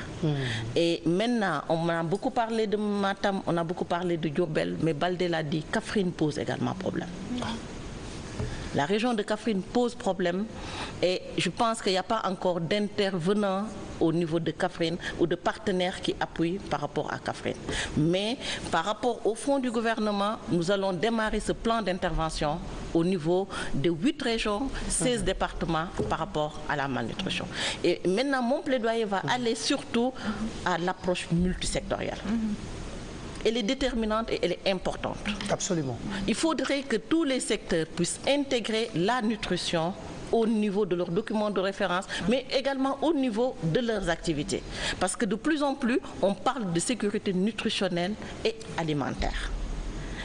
Et maintenant, on a beaucoup parlé de Matam, on a beaucoup parlé de Diourbel, mais Baldé l'a dit, Kaffrine pose également problème. La région de Kaffrine pose problème et je pense qu'il n'y a pas encore d'intervenants au niveau de Kaffrine ou de partenaires qui appuient par rapport à Kaffrine. Mais par rapport au fonds du gouvernement, nous allons démarrer ce plan d'intervention au niveau de 8 régions, 16 départements par rapport à la malnutrition. Et maintenant, mon plaidoyer va aller surtout à l'approche multisectorielle. Elle est déterminante et elle est importante. Absolument. Il faudrait que tous les secteurs puissent intégrer la nutrition au niveau de leurs documents de référence, mais également au niveau de leurs activités. Parce que de plus en plus, on parle de sécurité nutritionnelle et alimentaire.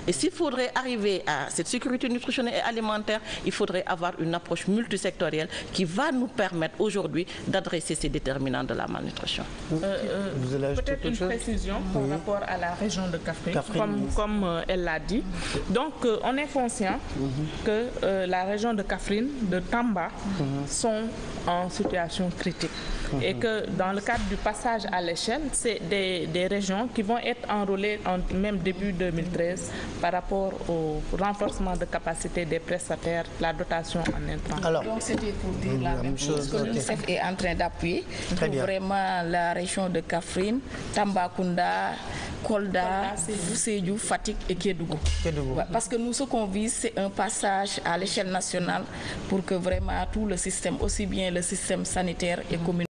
Et s'il faudrait arriver à cette sécurité nutritionnelle et alimentaire, il faudrait avoir une approche multisectorielle qui va nous permettre aujourd'hui d'adresser ces déterminants de la malnutrition. Peut-être une précision par rapport à la région de Kaffrine, comme elle l'a dit. Donc, on est conscient que la région de Kaffrine, de Tamba, sont en situation critique. Et que dans le cadre du passage à l'échelle, c'est des régions qui vont être enrôlées en même début 2013 par rapport au renforcement de capacité des prestataires, la dotation en intrants. Alors, donc c'était pour dire la même chose que l'UNICEF est en train d'appuyer pour vraiment la région de Kaffrine, Tambacounda, Kolda, Sédhiou, Fatick et Kédougou. Parce que nous, ce qu'on vise, c'est un passage à l'échelle nationale pour que vraiment tout le système, aussi bien le système sanitaire et communautaire,